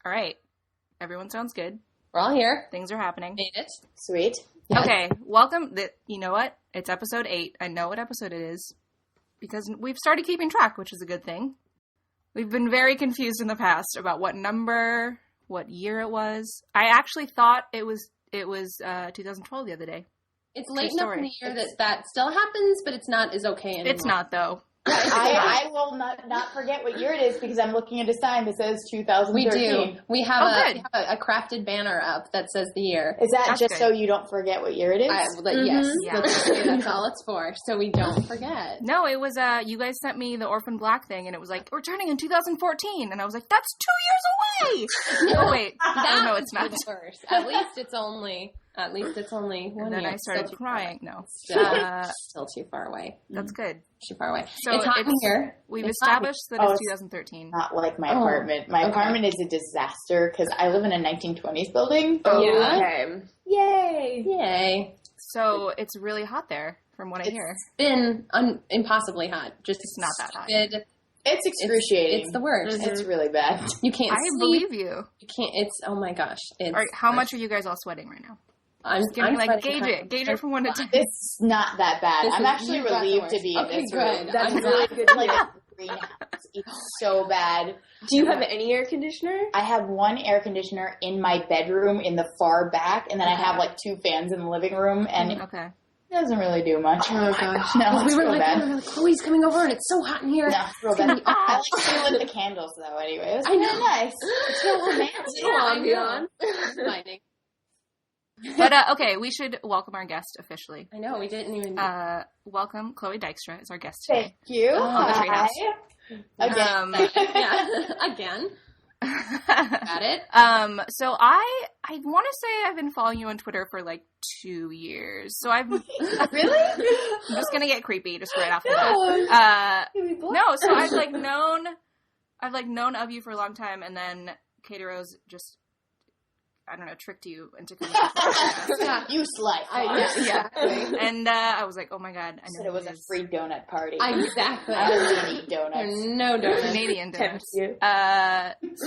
All right. Everyone sounds good. We're all here. Things are happening. Made it. Sweet. Yes. Okay, welcome. You know what? It's episode 8. I know what episode it is because we've started keeping track, which is a good thing. We've been very confused in the past about what number, what year it was. I actually thought it was 2012 the other day. It's late enough in the year that still happens, but it's not as okay anymore. It's not, though. I will not forget what year it is because I'm looking at a sign that says 2013. We do. We have a crafted banner up that says the year. Is that just so you don't forget what year it is? Yes. Yeah. That's all it's for, so we don't forget. No, it was, you guys sent me the Orphan Black thing, and it was like, returning in 2014. And I was like, that's 2 years away! Oh, wait. No, it's not. Worse. At least it's only 1 year. And then I started crying. No. Still too far away. That's good. Too far away. So it's hot in here. We've established that it's 2013. Not like my apartment. My apartment is a disaster because I live in a 1920s building. Oh, yeah. Okay. Yay. So it's really hot there, from what I hear. It's been impossibly hot. Just it's not that hot. It's excruciating. It's the worst. It's really bad. You can't I sleep. believe you. You can't. It's, oh my gosh. All right, how much are you guys all sweating right now? I'm gauge it from 1 to 10. It's not that bad. I'm actually relieved to be in this room. That's really good. Like a greenhouse. It's so bad. Do you have any air conditioner? I have one air conditioner in my bedroom in the far back, and then I have like 2 fans in the living room, and it doesn't really do much. Oh gosh. No, we it's were real like, bad. Chloe's coming over and it's so hot in here. No, it's real bad. I like to lit the candles though anyway. It was really nice. It's so romantic. Lightning. But, okay, we should welcome our guest officially. I know, we didn't even... welcome, Chloe Dykstra is our guest today. Thank you. On the Treehouse. Again. Got it. So I want to say I've been following you on Twitter for like 2 years. So I've... Really? I'm just gonna get creepy just right off the bat. No, so I've known of you for a long time, and then Katie Rose just... I don't know, tricked you into coming to the podcast. You slut. Yeah. And I was like, oh my god. I know said it was a free donut party. Exactly. I don't eat donuts. No donuts. Canadian donuts.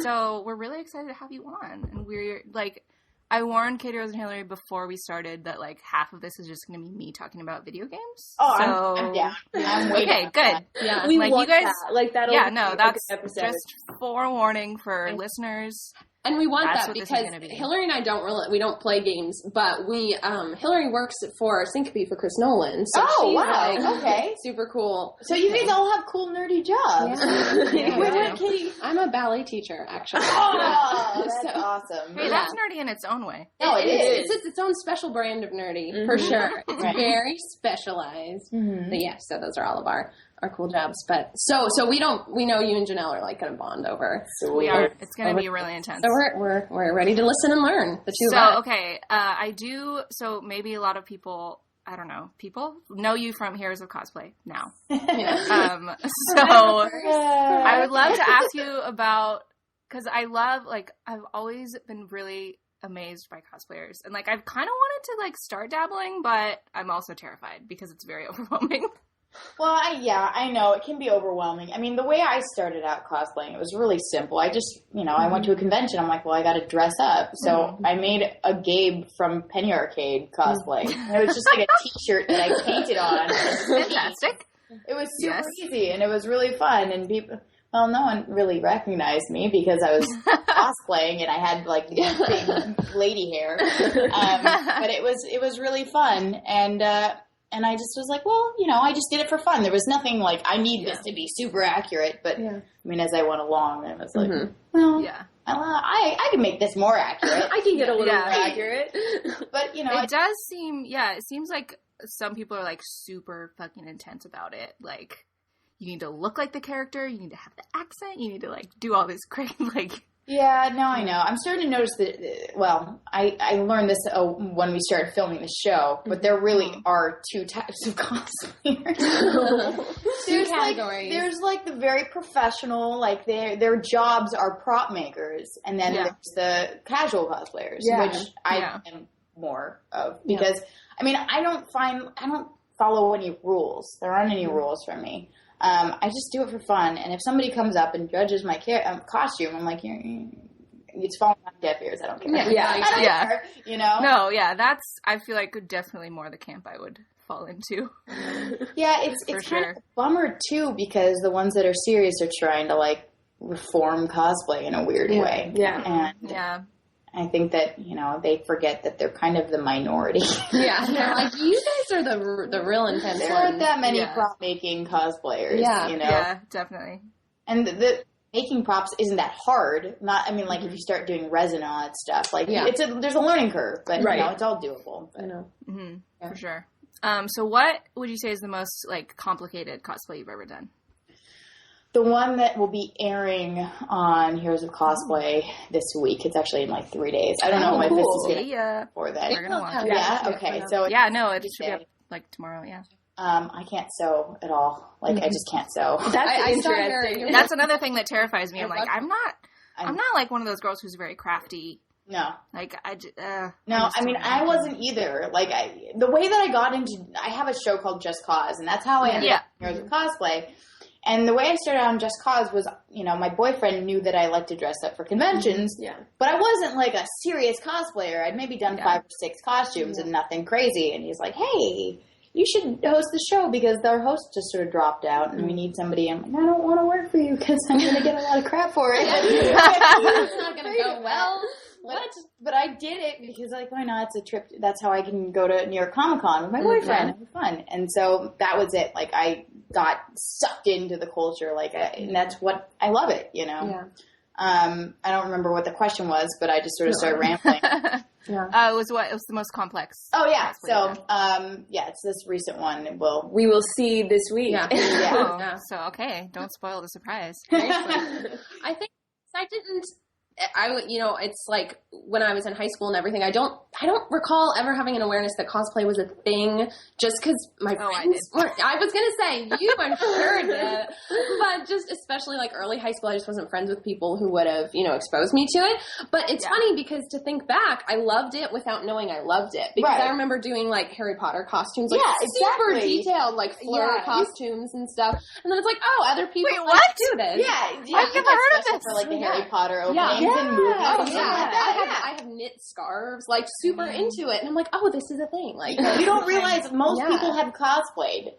So we're really excited to have you on. And we're like, I warned Katie Rose and Hillary before we started that like half of this is just going to be me talking about video games. Oh, so... I'm down. I'm waiting. Okay, good. Yeah. We like want you guys, that. Like that'll that's a good episode. just forewarning for listeners. And we want That's that what because be. Hillary and I don't play games, but Hillary works for Syncope for Chris Nolan. So she's wow. Like, okay. Super cool. So you guys all have cool nerdy jobs. Yeah, Katie? I'm a ballet teacher, actually. Oh, that's awesome. Hey, that's nerdy in its own way. No, it is. It's its own special brand of nerdy, for sure. It's very specialized. Mm-hmm. But yeah, so those are all of our cool jobs. But so we know you and Janelle are like going to bond over. So we are. It's going to be really intense. So we're ready to listen and learn. The two of us. Okay, I do. So maybe a lot of people, I don't know, know you from Heroes of Cosplay now. So I would love to ask you about, because I've always been really amazed by cosplayers, and like I've kind of wanted to like start dabbling, but I'm also terrified because it's very overwhelming. Well, I know. It can be overwhelming. I mean, the way I started out cosplaying, it was really simple. I just, I went to a convention. I'm like, well, I got to dress up. So I made a Gabe from Penny Arcade cosplay. And it was just like a t-shirt that I painted on. Fantastic. It was super easy, and it was really fun. And people... Well, no one really recognized me because I was cosplaying and I had like big lady hair. But it was really fun. And I just was like, well, I just did it for fun. There was nothing like, I need this to be super accurate. But, I mean, as I went along, I was like, well, I can make this more accurate. I can get a little more accurate. But, it does seem, it seems like some people are, like, super fucking intense about it. Like, you need to look like the character. You need to have the accent. You need to, like, do all this crazy, like... Yeah, no, I know. I'm starting to notice that, well, I learned this when we started filming the show, but there really are 2 types of cosplayers. There's categories. There's like the very professional, like their jobs are prop makers, and then there's the casual cosplayers, which I am more of, because, I mean, I don't follow any rules. There aren't any rules for me. I just do it for fun, and if somebody comes up and judges my costume, I'm like, it's falling on deaf ears. I don't care. Yeah. I don't care, you know? No, yeah, that's, I feel like definitely more the camp I would fall into. Yeah, it's kind of a bummer, too, because the ones that are serious are trying to, like, reform cosplay in a weird way. Yeah. And yeah. I think that, you know, they forget that they're kind of the minority. Yeah, they're like, you guys are the real intense There ones. aren't that many prop-making cosplayers, you know? Yeah, definitely. And the making props isn't that hard. Not, I mean, like, if you start doing resin on it stuff, like, there's a learning curve, but, you know, it's all doable. But. I know. For sure. So what would you say is the most, like, complicated cosplay you've ever done? The one that will be airing on Heroes of Cosplay this week. It's actually in like 3 days. I don't know if this is going to be for that. We're going to watch it. Yeah, okay. So it should be up, like, tomorrow, yeah. I can't sew at all. Like, I just can't sew. That's interesting. That's another thing that terrifies me. I'm like, I'm not like one of those girls who's very crafty. No. Like, no, I mean, I wasn't either. Like, the way that I got into, I have a show called Just Cause, and that's how I ended up in Heroes of Cosplay. And the way I started on Just Cause was, you know, my boyfriend knew that I liked to dress up for conventions. Yeah. But I wasn't, like, a serious cosplayer. I'd maybe done 5 or 6 costumes and nothing crazy. And he's like, hey, you should host the show because our host just sort of dropped out and we need somebody. I'm like, I don't want to work for you because I'm going to get a lot of crap for it. It's not going to go well. But I did it because, like, why not? It's a trip. That's how I can go to New York Comic Con with my boyfriend. It was fun. And so that was it. Like, I got sucked into the culture. Like, and that's what I love it, you know? Yeah. I don't remember what the question was, but I just sort of started rambling. It was the most complex. Oh, yeah. So, it's this recent one. We will see this week. Yeah. So, okay. Don't spoil the surprise. I think I didn't. It's like when I was in high school and everything, I don't recall ever having an awareness that cosplay was a thing just because my friends weren't. I was going to say, I'm sure did. But just especially like early high school, I just wasn't friends with people who would have, exposed me to it. But it's funny because to think back, I loved it without knowing I loved it. Because I remember doing like Harry Potter costumes, like super detailed, like fleur costumes and stuff. And then it's like, oh, other people do this. Yeah. I've never heard of this. For like the Harry Potter opening. And movies I have knit scarves, like super into it, and I'm like, oh, this is a thing. Like, you don't realize most people have cosplayed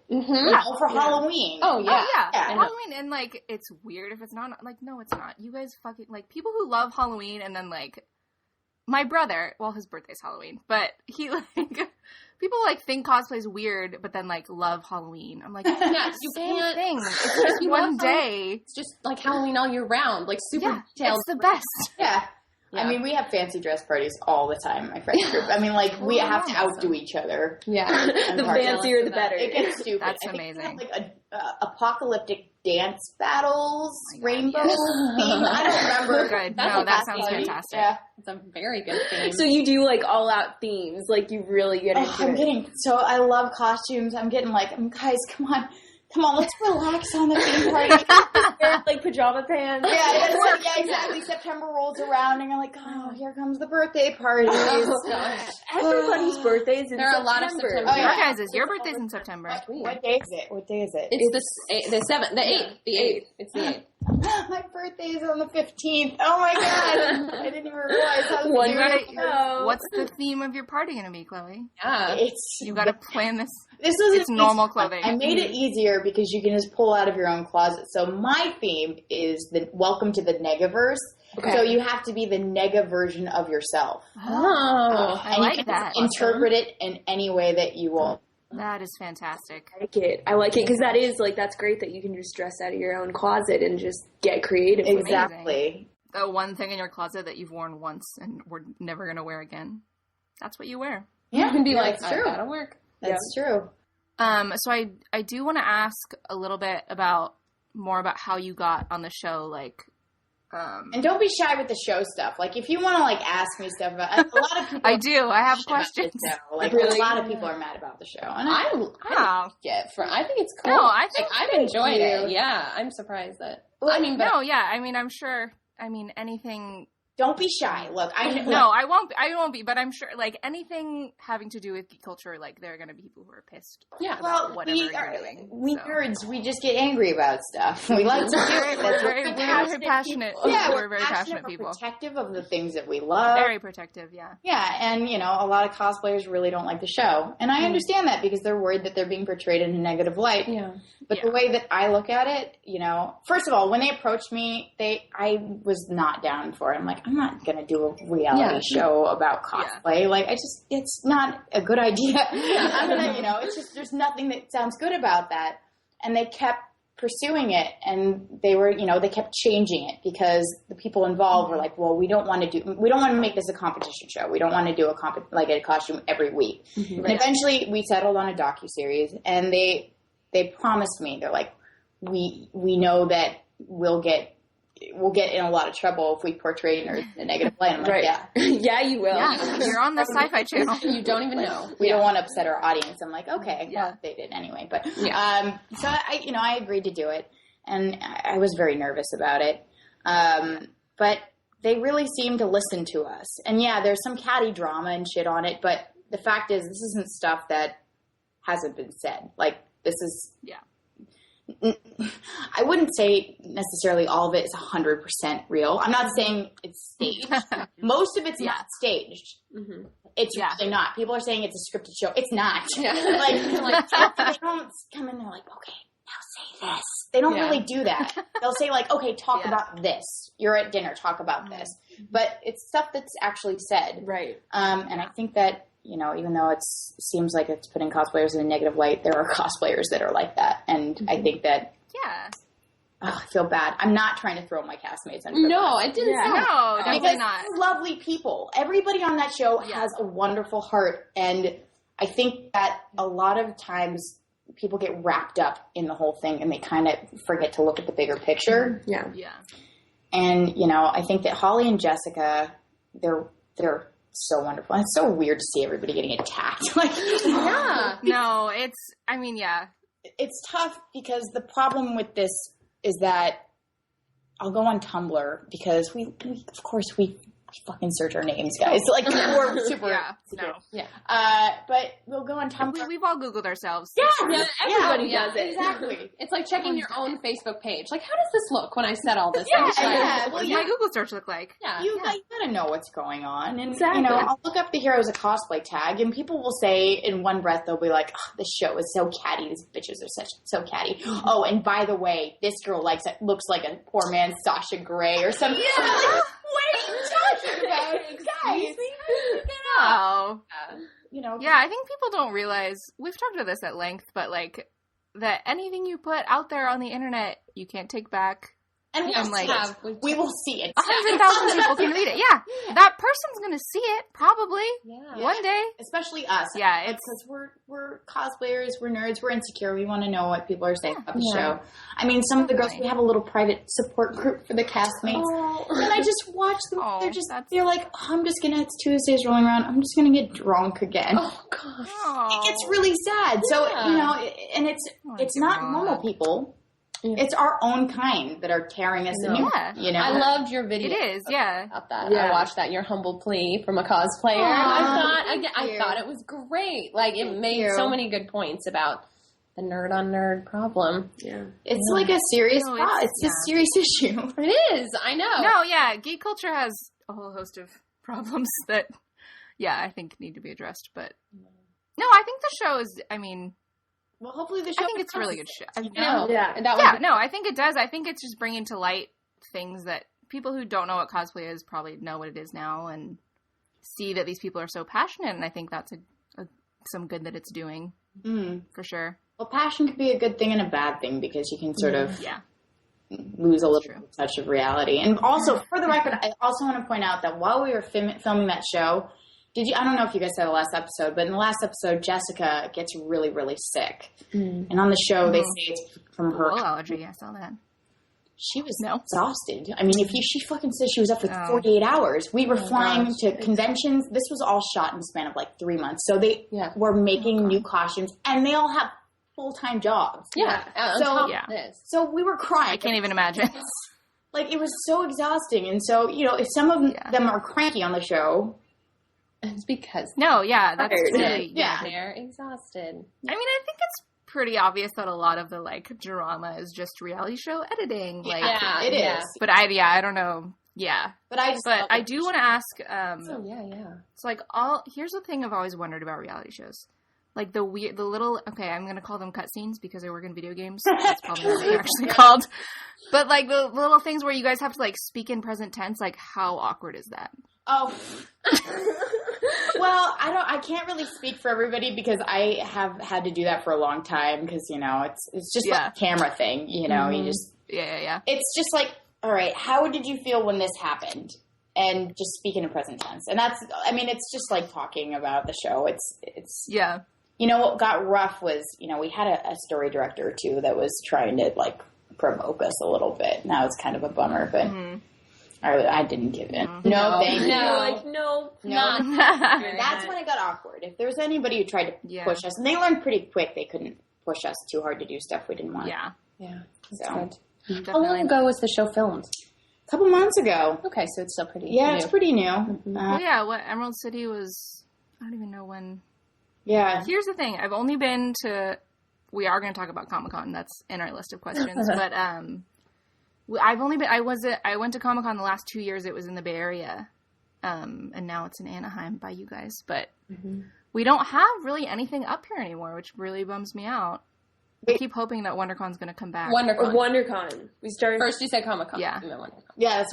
for Halloween. Oh yeah. Halloween, and like it's weird if it's not. Like, no, it's not. You guys fucking like people who love Halloween, and then like my brother. Well, his birthday's Halloween, but he like. People, like, think cosplay's weird, but then, like, love Halloween. I'm like, you can't thing. It's just one day. It's just, like, Halloween all year round. Like, super detailed. It's the best. Yeah. I mean, we have fancy dress parties all the time, my friend group. I mean, like, we have to outdo each other. Yeah. The fancier, the better. It gets stupid. That's amazing. I think we have, like, apocalyptic dance battles, rainbow theme. I don't remember. Good. That sounds fantastic. Yeah. It's a very good theme. So you do, like, all-out themes. Like, you really get into it. I love costumes. I'm getting like, guys, come on, let's relax on the theme party. Like pajama pants. Yeah, exactly. September rolls around and you're like, oh, here comes the birthday parties. Oh, gosh. Everybody's birthdays in September. There are a lot of September. Oh, yeah. Your birthday's in September. What day is it? It's the 7th, the 8th. The 8th. It's the 8th. My birthday is on the 15th. Oh my god. I didn't even realize how to What's the theme of your party going to be, Chloe? Yeah. You got to plan this. It's normal clothing. I made it easier because you can just pull out of your own closet. So my theme is the welcome to the Negaverse. Okay. So you have to be the nega version of yourself. Oh, I like that. Interpret it in any way that you want. That is fantastic. I like it because that is like that's great that you can just dress out of your own closet and just get creative. Exactly. The one thing in your closet that you've worn once and we're never going to wear again. That's what you wear. Yeah, you can be like, that's true. That'll work. That's true. So I do want to ask a little bit more about how you got on the show, like. And don't be shy with the show stuff. Like, if you want to, like, ask me stuff about a lot of people... I do. I have questions. Like, really? A lot of people are mad about the show. And I think it's cool. No, I think I've enjoyed it. Yeah, I'm surprised that... I'm sure... anything Don't be shy. Look, I know. No, I won't be. But I'm sure, like, anything having to do with geek culture, like, there are going to be people who are pissed. Yeah. Well, whatever you're doing. We nerds, we just get angry about stuff. We like to do it. That's we're very passionate. Yeah, we're very passionate we're people. protective of the things that we love. Very protective, yeah. Yeah, and, you know, a lot of cosplayers really don't like the show. And I understand that because they're worried that they're being portrayed in a negative light. Yeah. But the way that I look at it, you know, first of all, when they approached me, I was not down for it. I'm like, I'm not going to do a reality show about cosplay. Like, it's not a good idea. I'm going to, you know, it's just, there's nothing that sounds good about that. And they kept pursuing it, and they were, you know, they kept changing it because the people involved were like, well, we don't want to make this a competition show. We don't want to do a costume every week. Mm-hmm. And eventually we settled on a docuseries, and they promised me, they're like, we know that we'll get in a lot of trouble if we portray nerds in a negative light. I'm like, yeah. Yeah, you will. Yeah, you're on the Sci-Fi Channel. You don't even know. We don't want to upset our audience. I'm like, okay, well, they did anyway. But so I agreed to do it, and I was very nervous about it. But they really seemed to listen to us. And yeah, there's some catty drama and shit on it, but the fact is, this isn't stuff that hasn't been said. Like, this is... Yeah. I wouldn't say necessarily all of it is 100% real. I'm not saying it's staged. Most of it's not staged. Mm-hmm. It's really not. People are saying it's a scripted show. It's not. Yeah. They don't come in, they're like, okay, now say this. They don't really do that. They'll say like, okay, talk about this. You're at dinner, talk about this. But it's stuff that's actually said. Right. And I think that, you know, even though it seems like it's putting cosplayers in a negative light, there are cosplayers that are like that. And I think that... Yeah. I feel bad. I'm not trying to throw my castmates under No, it didn't sound... No, definitely not. They're lovely people. Everybody on that show has a wonderful heart. And I think that a lot of times people get wrapped up in the whole thing and they kind of forget to look at the bigger picture. Yeah. Yeah. And, you know, I think that Holly and Jessica, they're so wonderful. And it's so weird to see everybody getting attacked. Like, No, it's tough because the problem with this is that I'll go on Tumblr because we of course we fucking search our names, guys. Like, we're super secure. But we'll go on Tumblr. We've all Googled ourselves. Everybody does it. Exactly. It's like checking your own Facebook page. Like, how does this look when I said all this? What does my Google search look like? You gotta know what's going on. And, you know, I'll look up the Heroes of Cosplay tag, and people will say in one breath, they'll be like, oh, this show is so catty. These bitches are so catty. Oh, and by the way, this girl looks like a poor man's Sasha Grey or something. Yeah. What are you talking about, guys? Oh. You know. Yeah, I think people don't realize, we've talked about this at length, but like, that anything you put out there on the internet, you can't take back. And we will see it. 100,000 people can read it. Yeah. That person's going to see it, probably. Yeah. One day. Especially us. Yeah. Because we're cosplayers, we're nerds, we're insecure. We want to know what people are saying about the show. I mean, some of the girls, we have a little private support group for the castmates. Oh. And I just watch them. They're like, I'm just going to, it's Tuesdays rolling around. I'm just going to get drunk again. Oh, gosh. It gets really sad. So, you know, and it's not normal people. It's our own kind that are tearing us a new. You know, I loved your video. It is, about that. I watched that. Your humble plea from a cosplayer. I thought it was great. Like, it made so many good points about the nerd on nerd problem. Yeah, it's like a serious. It's a serious issue. It is. I know. No, yeah, geek culture has a whole host of problems that, I think need to be addressed. But no, I think the show is. I mean. Well, hopefully the show... I think it's a really good show. I think it does. I think it's just bringing to light things that people who don't know what cosplay is probably know what it is now and see that these people are so passionate, and I think that's some good that it's doing, for sure. Well, passion could be a good thing and a bad thing because you can sort of lose a little touch of reality. And also, for the record, I also want to point out that while we were filming that show... I don't know if you guys saw the last episode, but in the last episode, Jessica gets really, really sick. And on the show, they say it's from her... allergy, I saw that. She was exhausted. I mean, she fucking said she was up for 48 hours. We were flying to conventions. This was all shot in the span of like 3 months. So they were making new costumes, and they all have full-time jobs. Yeah. So we were crying. I can't even imagine. Like, it was so exhausting. And so, you know, if some of them are cranky on the show, it's because that's really, yeah, they're exhausted. I mean, I think it's pretty obvious that a lot of the like drama is just reality show editing. Like, it is. But I don't know. Yeah, but I do want to ask. It's So like here's the thing I've always wondered about reality shows. Like the little, I'm going to call them cutscenes because I work in video games. That's probably what they're actually called. But like the little things where you guys have to like speak in present tense, like how awkward is that? Oh, well, I can't really speak for everybody because I have had to do that for a long time because, you know, it's just like a camera thing, you know, you just, it's just like, all right, how did you feel when this happened? And just speak in a present tense. And that's, I mean, it's just like talking about the show. It's you know, what got rough was, you know, we had a story director or two that was trying to like provoke us a little bit. Now it's kind of a bummer, but I didn't give in. No, thank you. Like, no. That's when it got awkward. If there was anybody who tried to push us, and they learned pretty quick they couldn't push us too hard to do stuff we didn't want. Yeah. So, how long ago was the show filmed? A couple months ago. Okay, so it's still pretty new. It's pretty new. What Emerald City was, I don't even know when. Yeah. Here's the thing. I've only been to, we are going to talk about Comic-Con. That's in our list of questions. But I went to Comic-Con the last 2 years. It was in the Bay Area. And now it's in Anaheim by you guys. But we don't have really anything up here anymore, which really bums me out. I keep hoping that WonderCon's going to come back. WonderCon. We started first. You said Comic-Con. Yeah. Yeah,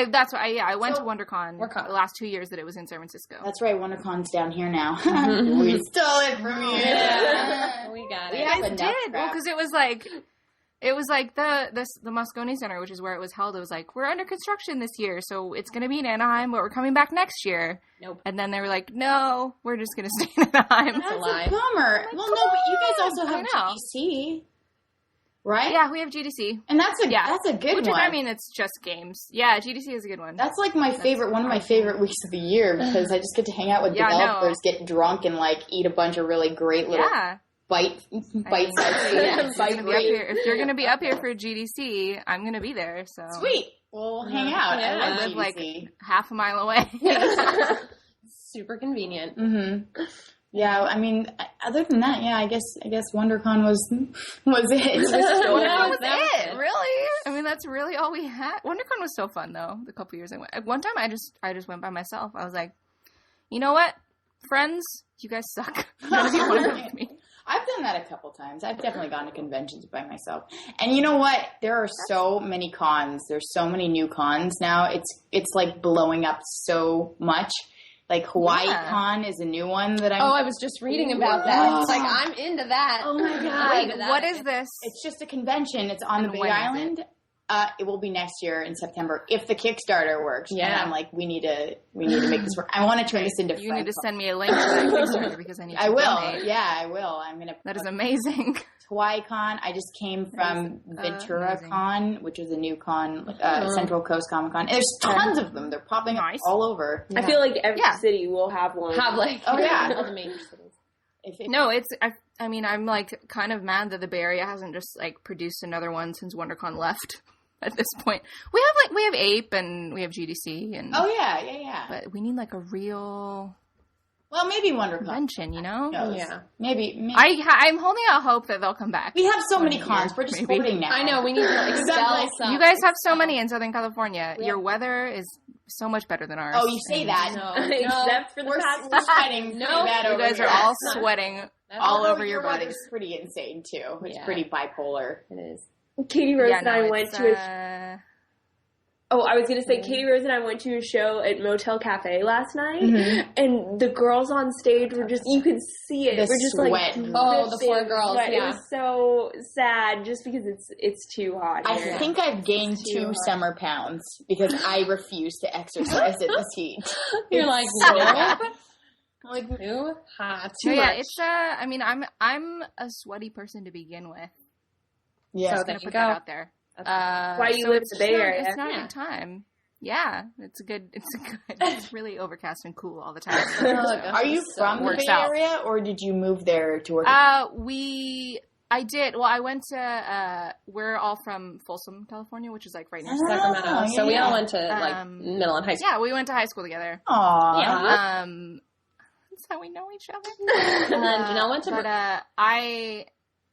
that's right. I went to WonderCon the last 2 years that it was in San Francisco. That's right. WonderCon's down here now. We stole it from you. Yeah. We got it. You guys did. Well, because it was like the Moscone Center, which is where it was held. It was like, we're under construction this year, so it's going to be in Anaheim, but we're coming back next year. Nope. And then they were like, no, we're just going to stay in Anaheim. That's a bummer. Well, no, but you guys also have GDC, right? Yeah, we have GDC. And that's a good one. I mean, it's just games. Yeah, GDC is a good one. That's like one of my favorite weeks of the year because I just get to hang out with developers, get drunk, and like eat a bunch of really great little bite-sized food. If you're going to be up here for GDC, I'm going to be there. So sweet. We'll hang out. Yeah. I live like half a mile away. Super convenient. Mm-hmm. Yeah, I mean, other than that, I guess WonderCon was it. WonderCon was it, really? I mean, that's really all we had. WonderCon was so fun, though. The couple years I went. One time, I just went by myself. I was like, you know what, friends, you guys suck. None of you want to come with me. I've done that a couple times. I've definitely gone to conventions by myself. And you know what? There are so many cons. There's so many new cons now. It's like blowing up so much. Like Hawaii Con is a new one that I was just reading about that. It's like, I'm into that. Oh my God. Wait, what is this? It's just a convention. It's on the Big Island. It will be next year in September if the Kickstarter works. Yeah. And I'm like, we need to make this work. I want to turn this into. You need to send me a link to that Kickstarter because I need to donate. Yeah, I will. I'm gonna. That is amazing. Hawaii Con. I just came from Ventura Con, which is a new con, Central Coast Comic Con. There's tons of them. They're popping up all over. I feel like every city will have one. All the major cities. I mean, I'm like kind of mad that the Bay Area hasn't just like produced another one since WonderCon left. At this point, we have Ape and we have GDC and but we need like a real maybe WonderCon convention, you know? Yeah, maybe. I'm holding out hope that they'll come back. We have so many cons. We're just hoarding now. I know we need to excel. You guys have so many in Southern California. Your weather is so much better than ours. Oh, you say that? No. Except for the past. We're sweating. No, you guys are all sweating all over your bodies. It's pretty insane too. It's pretty bipolar. It is. Katie Rose and I went to Katie Rose and I went to a show at Motel Cafe last night, and the girls on stage were just, you could see it. The We're just sweat. The poor girls. It was so sad just because it's too hot. I think I've gained 2 summer pounds because I refuse to exercise in this heat. You're like, no. Like, too hot. Too much. It's I mean, I'm a sweaty person to begin with. Yeah, so I'm gonna put that out there. Why you live in the Bay Area? It's not a good time. Yeah, it's really overcast and cool all the time. Are you from the Bay Area, or did you move there to work? I did. Well, I went to, we're all from Folsom, California, which is like right near Sacramento. Yeah. So we all went to like middle and high school. Yeah, we went to high school together. Aww. Yeah. That's how we know each other. And then Janelle went to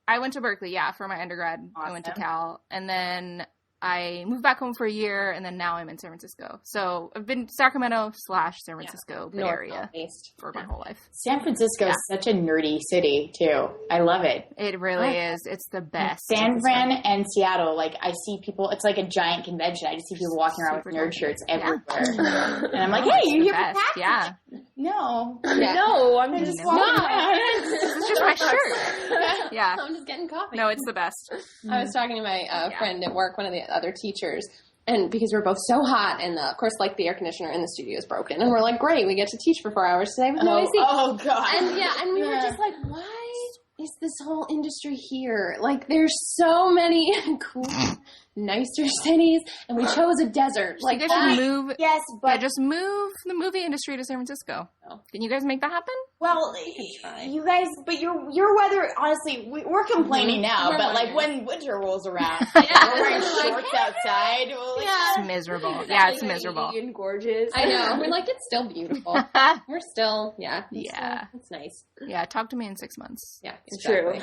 I went to Berkeley, for my undergrad. Awesome. I went to Cal. And then I moved back home for a year, and then now I'm in San Francisco. So I've been Sacramento/San Francisco Bay Area for my whole life. San Francisco is such a nerdy city, too. I love it. It really is. It's the best. San Fran and Seattle, like, I see people, it's like a giant convention. I just see people walking around with nerd shirts everywhere. And I'm like, hey, you here for PAX? Yeah. No. No, I'm just walking around. This is just my shirt. Yeah. I'm just getting coffee. No, it's the best. I was talking to my friend at work, one of the other teachers, and because we're both so hot, and of course, like, the air conditioner in the studio is broken, and we're like, great, we get to teach for 4 hours today with no AC. Oh, God. And we were just like, why is this whole industry here? Like, there's so many cool, nicer cities, and we chose a desert. Like, you guys should move. Yes, but just move the movie industry to San Francisco. Can you guys make that happen? well, you guys, but your weather, honestly, we're complaining now, but like when winter rolls around, we're wearing shorts outside. It's miserable. Yeah, it's miserable. And gorgeous. I know. We're like, it's still beautiful. We're still, it's nice. Yeah, talk to me in 6 months. Yeah, It's true.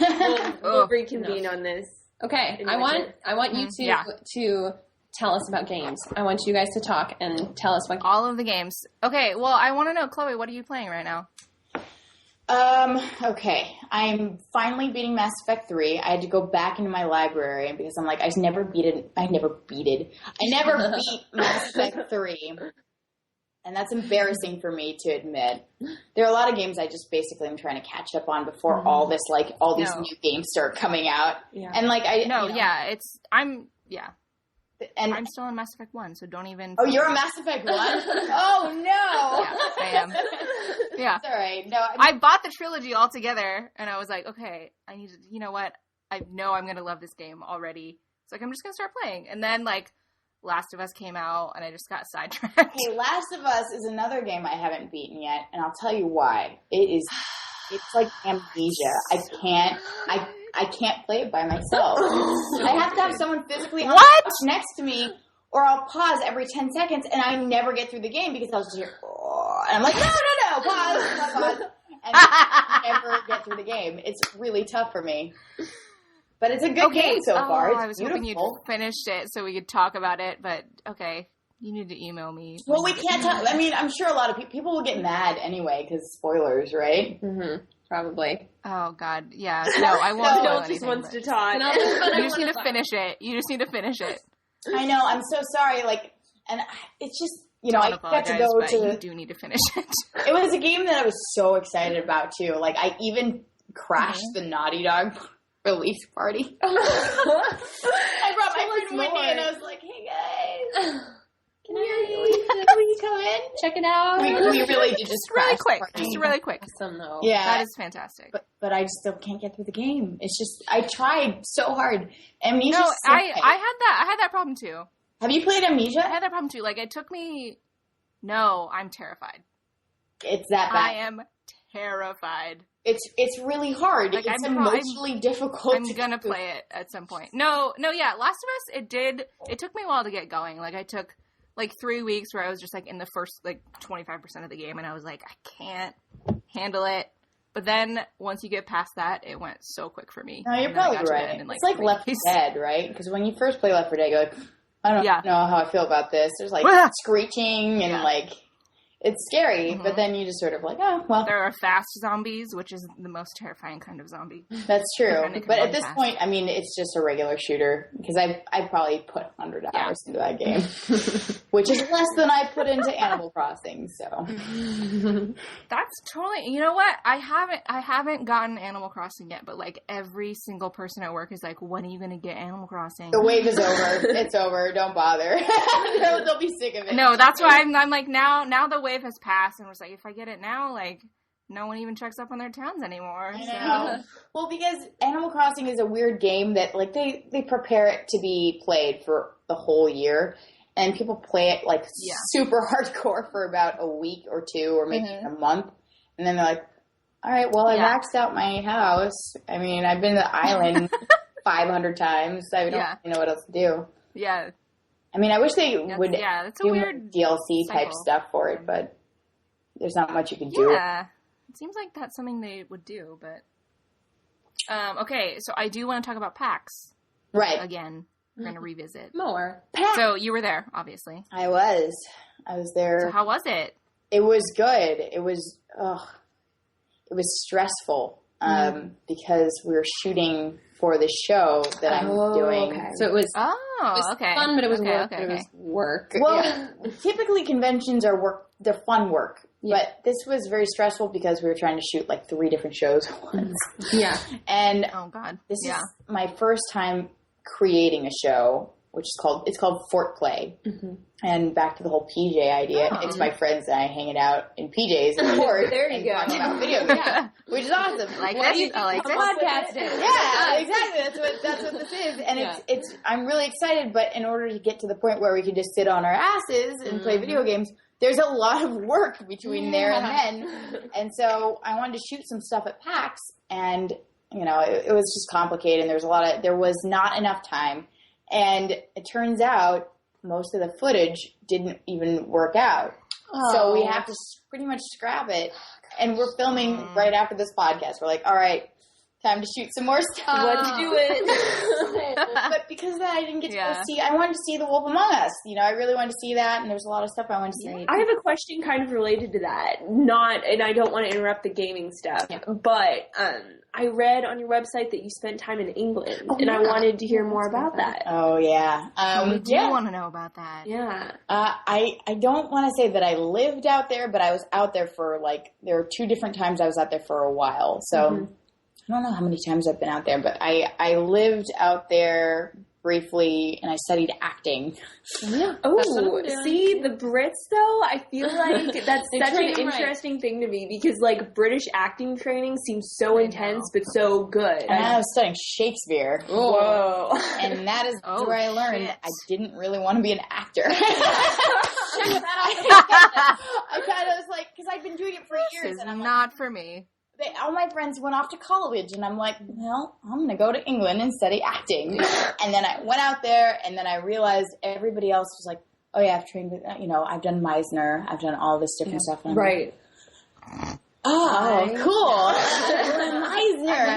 We'll reconvene on this. Okay, I want you to tell us about games. I want you guys to talk and tell us what. All of the games. Okay, well, I want to know, Chloe, what are you playing right now? Okay. I'm finally beating Mass Effect 3. I had to go back into my library because I'm like, I never beat Mass Effect 3. And that's embarrassing for me to admit. There are a lot of games I just basically am trying to catch up on before all these new games start coming out. Yeah. And like, I'm still in Mass Effect 1, so don't even... Oh, you're on Mass Effect 1? Oh, no! Yeah, I am. Yeah. It's all right. No, I bought the trilogy all together, and I was like, okay, I need to... You know what? I know I'm going to love this game already. It's like, I'm just going to start playing. And then, like, Last of Us came out, and I just got sidetracked. Hey, Last of Us is another game I haven't beaten yet, and I'll tell you why. It's like amnesia. I can't play it by myself. I have to have someone physically on the couch next to me, or I'll pause every 10 seconds, and I never get through the game because I'll just hear, and I'm like, no, pause. And I never get through the game. It's really tough for me. But it's a good game so far. It's I was hoping you'd finished it so we could talk about it, but okay. You need to email me. Well, we can't talk. I mean, I'm sure a lot of people will get mad anyway because spoilers, right? Mm-hmm. Probably. Oh, God. Yeah. No, I won't spoil anything. Just wants to talk. You just need to finish it. You just need to finish it. I know. I'm so sorry. Like, and it's just, I got to go to... You do need to finish it. It was a game that I was so excited about, too. Like, I even crashed the Naughty Dog release party. I brought my friend Whitney, and I was like, hey, guys. Can we come in? Check it out. We really did just really quick. Just really quick. Awesome, though. Yeah. That is fantastic. But I just still can't get through the game. It's just, I tried so hard. Amnesia. No, I had that problem too. Have you played Amnesia? I had that problem too. Like, it took me... No, I'm terrified. It's that bad. I am terrified. It's really hard. Like, it's emotionally difficult. I'm gonna play it at some point. No, yeah. Last of Us, it took me a while to get going. Like, I took... 3 weeks where I was just, in the first, 25% of the game, and I was like, I can't handle it. But then, once you get past that, it went so quick for me. No, you're probably right. It's like Left 4 Dead, right? Because when you first play Left 4 Dead, you're like, I don't know how I feel about this. There's, screeching and, it's scary, but then you just sort of oh, well. There are fast zombies, which is the most terrifying kind of zombie. That's true. But at this point, I mean, it's just a regular shooter, because I probably put 100 hours into that game, which is less than I put into Animal Crossing, so. That's totally, you know what? I haven't gotten Animal Crossing yet, but, every single person at work is like, when are you going to get Animal Crossing? The wave is over. It's over. Don't bother. They'll be sick of it. No, that's why I'm like, now the wave has passed, and I was like, if I get it now, no one even checks up on their towns anymore. So. Well, because Animal Crossing is a weird game that, they prepare it to be played for the whole year, and people play it, super hardcore for about a week or two, or maybe a month, and then they're like, all right, well, I maxed out my house. I mean, I've been to the island 500 times. I don't really know what else to do. Yeah. I mean, I wish they would that's a do weird DLC type stuff for it, but there's not much you can do. Yeah. It seems like that's something they would do, but... okay, so I do want to talk about PAX. Right. Again. We're going to revisit. More. PAX. So you were there, obviously. I was there. So how was it? It was good. It was stressful because we were shooting for the show that I'm doing. Okay. So it was okay. fun, but it was work. Okay. It was work. Well, typically conventions are work. They're fun work. Yeah. But this was very stressful because we were trying to shoot like 3 different shows at once. Yeah. And oh god, this is my first time creating a show, which is called Fort Play. Mm-hmm. And back to the whole PJ idea, it's my friends and I hanging out in PJs in Fort. There you go. Talking about video games, which is awesome. I like this. Podcast is. Yeah, exactly. That's what this is, and it's. I'm really excited, but in order to get to the point where we can just sit on our asses and play video games, there's a lot of work between there and then. And so I wanted to shoot some stuff at PAX, and it was just complicated. And there was not enough time, and it turns out most of the footage didn't even work out. Oh. So we have to pretty much scrap it. And we're filming right after this podcast. We're like, all right, time to shoot some more stuff. Let's do it. But because of that, I didn't get to go see. I wanted to see The Wolf Among Us. I really wanted to see that, and there's a lot of stuff I wanted to see. I have a question kind of related to that. And I don't want to interrupt the gaming stuff, but I read on your website that you spent time in England, and I wanted to hear more about that. Oh, yeah. We do want to know about that. Yeah. I don't want to say that I lived out there, but I was out there for, there were 2 different times I was out there for a while, so... I don't know how many times I've been out there, but I lived out there briefly, and I studied acting. Yeah. Oh, see, the Brits, though, I feel like that's such an interesting thing to me, because, British acting training seems so intense, but so good. And I was studying Shakespeare. Whoa. And that is where I learned I didn't really want to be an actor. Check that out. I kind of was like, because I've been doing it for years. This is not for me. All my friends went off to college, and I'm like, well, I'm going to go to England and study acting. And then I went out there, and then I realized everybody else was like, oh, yeah, I've trained with, I've done Meisner. I've done all this different stuff. And I'm like, oh, cool. Meisner.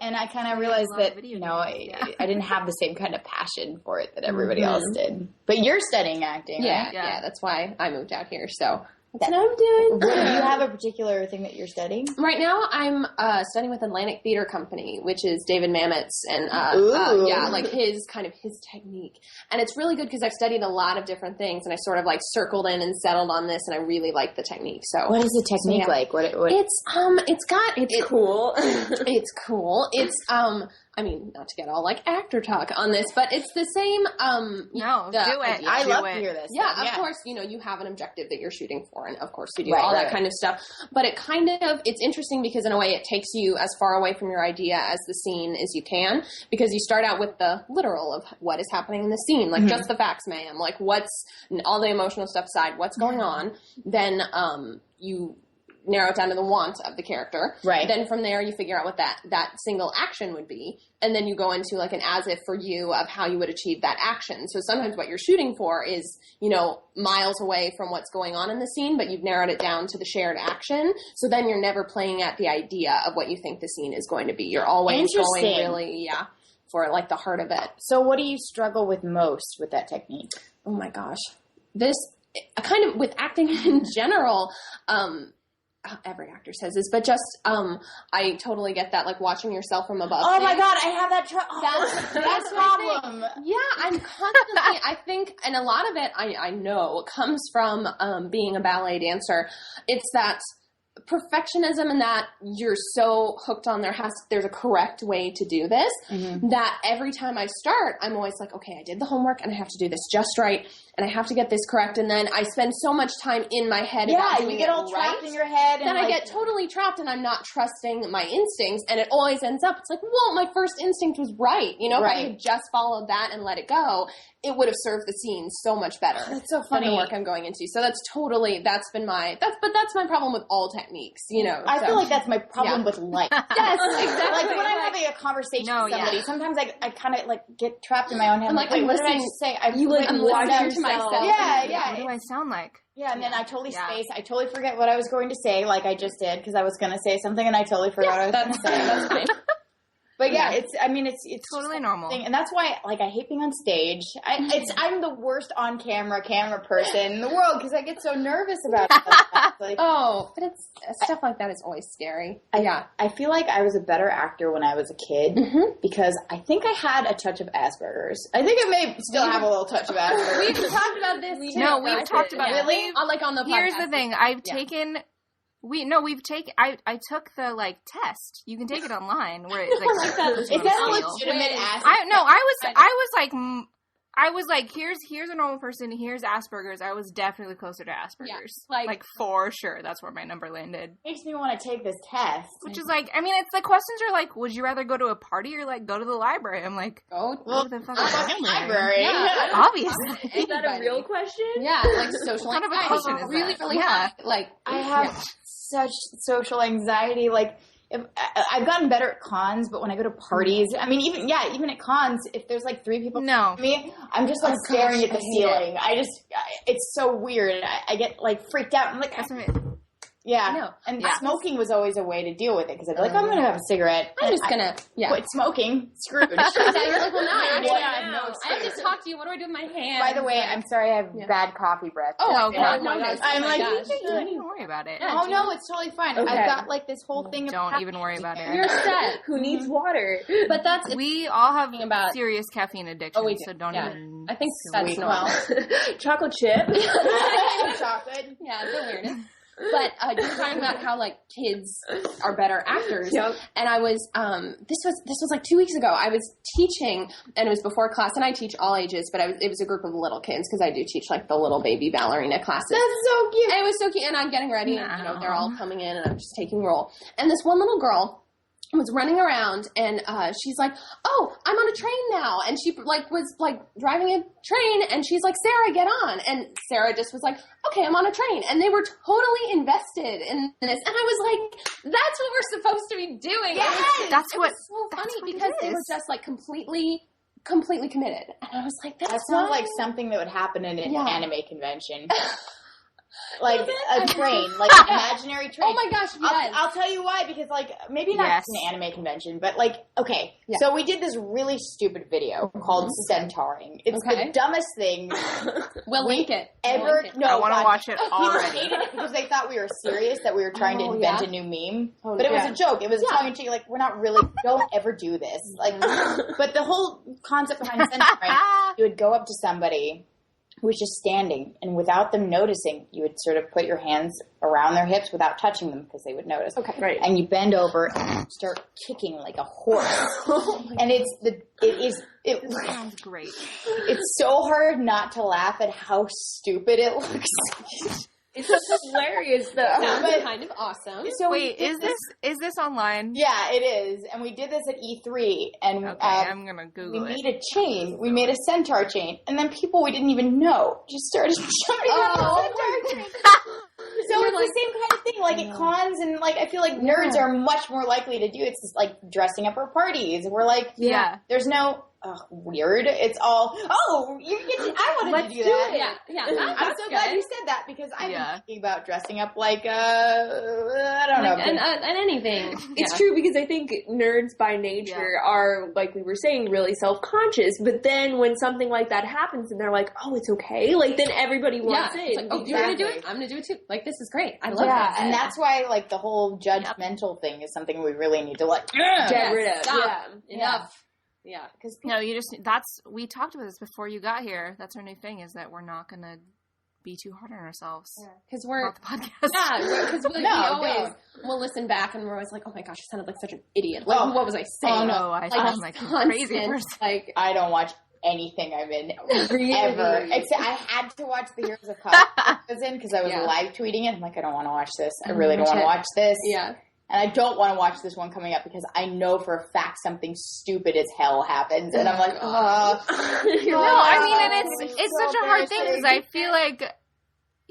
And I kind of realized that, I didn't have the same kind of passion for it that everybody else did. But you're studying acting, right? Yeah, that's why I moved out here, so... That's what I'm doing. Do you have a particular thing that you're studying? Right now, I'm studying with Atlantic Theater Company, which is David Mamet's and his technique. And it's really good because I've studied a lot of different things, and I sort of circled in and settled on this, and I really like the technique. So what is the technique like? What? It's cool. It's cool. It's not to get all actor talk on this, but it's the same. No, do it. I love to hear this. Yeah, of course. You have an objective that you're shooting for, and of course you do that kind of stuff. But it's interesting because in a way it takes you as far away from your idea as the scene as you can, because you start out with the literal of what is happening in the scene, just the facts, ma'am. What's all the emotional stuff aside, what's going on? Then you narrow it down to the want of the character. Right. Then from there, you figure out what that single action would be. And then you go into an as-if for you of how you would achieve that action. So sometimes what you're shooting for is, miles away from what's going on in the scene, but you've narrowed it down to the shared action. So then you're never playing at the idea of what you think the scene is going to be. You're always going really, for the heart of it. So what do you struggle with most with that technique? Oh my gosh. This kind of with acting in general, every actor says this, but just I totally get that, watching yourself from above. Oh my god, I have that that's problem. Yeah, I'm constantly. I think, and a lot of it, I know comes from being a ballet dancer. It's that perfectionism, and that you're so hooked on there's a correct way to do this, that every time I start, I'm always like, okay, I did the homework and I have to do this just right. and I have to get this correct, and then I spend so much time in my head about doing you get all trapped in your head. Then I get totally trapped, and I'm not trusting my instincts, and it always ends up, it's like, well, my first instinct was right. You know, if I had just followed that and let it go, it would have served the scene so much better. That's so funny. Than the work I'm going into. So that's my problem with all techniques, you know. I feel like that's my problem with life. Yes, exactly. Like when I'm having a conversation with somebody, sometimes I kind of like get trapped in my own head. I'm like, wait, what did I just say? I'm listening to myself. Yeah. What do I sound like? Yeah, and then I totally space. I totally forget what I was going to say, like I just did, because I was going to say something and I totally forgot what I was going to say. That's fine. But it's totally normal. And that's why, like, I hate being on stage. I'm the worst on camera person in the world because I get so nervous about it. Like, but it's stuff like that is always scary. I feel like I was a better actor when I was a kid because I think I had a touch of Asperger's. I think I may still have a little touch of Asperger's. We've talked about this. No, we've talked about it. Really? Like on the podcast. Here's the thing. I've taken... I took the, like, test. You can take it online where it's, like, is that a legitimate Asperger's? I was like, here's a normal person, here's Asperger's. I was definitely closer to Asperger's. Yeah, like, for sure. That's where my number landed. Makes me want to take this test. Which is like, I mean, it's the questions are like, would you rather go to a party or, like, go to the library? I'm like, go to the fucking library. Yeah, obviously. Is that a real question? Yeah, like social anxiety. What kind of a question is really, that? really high. Like, I have such social anxiety. Like, I've gotten better at cons, but when I go to parties, I mean, even at cons, if there's like 3 people next to me, I'm just like staring at the ceiling. It's so weird. I get like freaked out. I'm like, and smoking was always a way to deal with it because I'd be like, I'm gonna have a cigarette. I'm just gonna quit smoking. Screwed. You're like, well, no, I have to talk to you. What do I do with my hands? By the way, I'm sorry, I have bad coffee breath. Oh God. I'm like, don't even worry about it. Oh no, it's totally fine. Okay. I've got like this whole thing. Don't even worry about it. You're set. Who needs water? But we all have serious caffeine addiction, so don't even. I think that's normal. Chocolate chip. Chocolate. Yeah, the weirdest. But you're talking about how like kids are better actors, and I was this was like 2 weeks ago. I was teaching, and it was before class, and I teach all ages, but it was a group of little kids because I do teach like the little baby ballerina classes. That's so cute. And it was so cute, and I'm getting ready, and they're all coming in, and I'm just taking roll, and this one little girl was running around, and she's like, oh, I'm on a train now, and she like was like driving a train, and she's like, Sarah, get on, and Sarah just was like, okay, I'm on a train, and they were totally invested in this, and I was like, that's what we're supposed to be doing. Yes! That's what so funny because they were just like completely committed, and I was like, that sounds like something that would happen in an anime convention. Like a train, like an imaginary train. Oh my gosh, yes. I'll tell you why, because like, maybe not an anime convention, but like, okay, so we did this really stupid video called Centauring. It's the dumbest thing we'll link it. Ever. No, I want to watch it already. People hated it because they thought we were serious, that we were trying to invent a new meme. But it was a joke. It was tongue in cheek, like, we're not really, don't ever do this. Like, but the whole concept behind Centauring, you would go up to somebody who was just standing, and without them noticing, you would sort of put your hands around their hips without touching them because they would notice. Okay, right. And you bend over and start kicking like a horse. And it sounds great. It's so hard not to laugh at how stupid it looks. It's hilarious though. Sounds kind of awesome. So wait, is this online? Yeah, it is. And we did this at E3, and I'm gonna Google we made a chain. We made a centaur chain, and then people we didn't even know just started jumping on the centaur chain. So it's the same kind of thing. Like at cons, and like I feel like nerds are much more likely to do it. It's just like dressing up for parties. We're like, there's no weird. It's all, I wanted to do that. Yeah. I'm so glad you said that because I've been thinking about dressing up like, I don't know. And anything. It's true because I think nerds by nature are, like we were saying, really self-conscious. But then when something like that happens and they're like, oh, it's okay. Like then everybody wants it. It's like, oh, you're going to do it? I'm going to do it too. Like this is great. I love that. And that's why like the whole judgmental thing is something we really need to like get rid of. Stop. Enough. Yeah, because we talked about this before you got here. That's our new thing, is that we're not gonna be too hard on ourselves. Because we're about the podcast. Yeah, because we always will listen back and we're always like, oh my gosh, I sounded like such an idiot. Like, what was I saying? Oh no, I sound like a crazy person. Like, I don't watch anything I'm in ever. Except I had to watch the Heroes of Cosplay I was in because I was live tweeting it. I'm like, I don't want to watch this. I really don't want to watch this. Yeah. And I don't want to watch this one coming up because I know for a fact something stupid as hell happens. And I'm like, oh. No, I mean, and it's so such a hard thing because I embarrassing. feel like,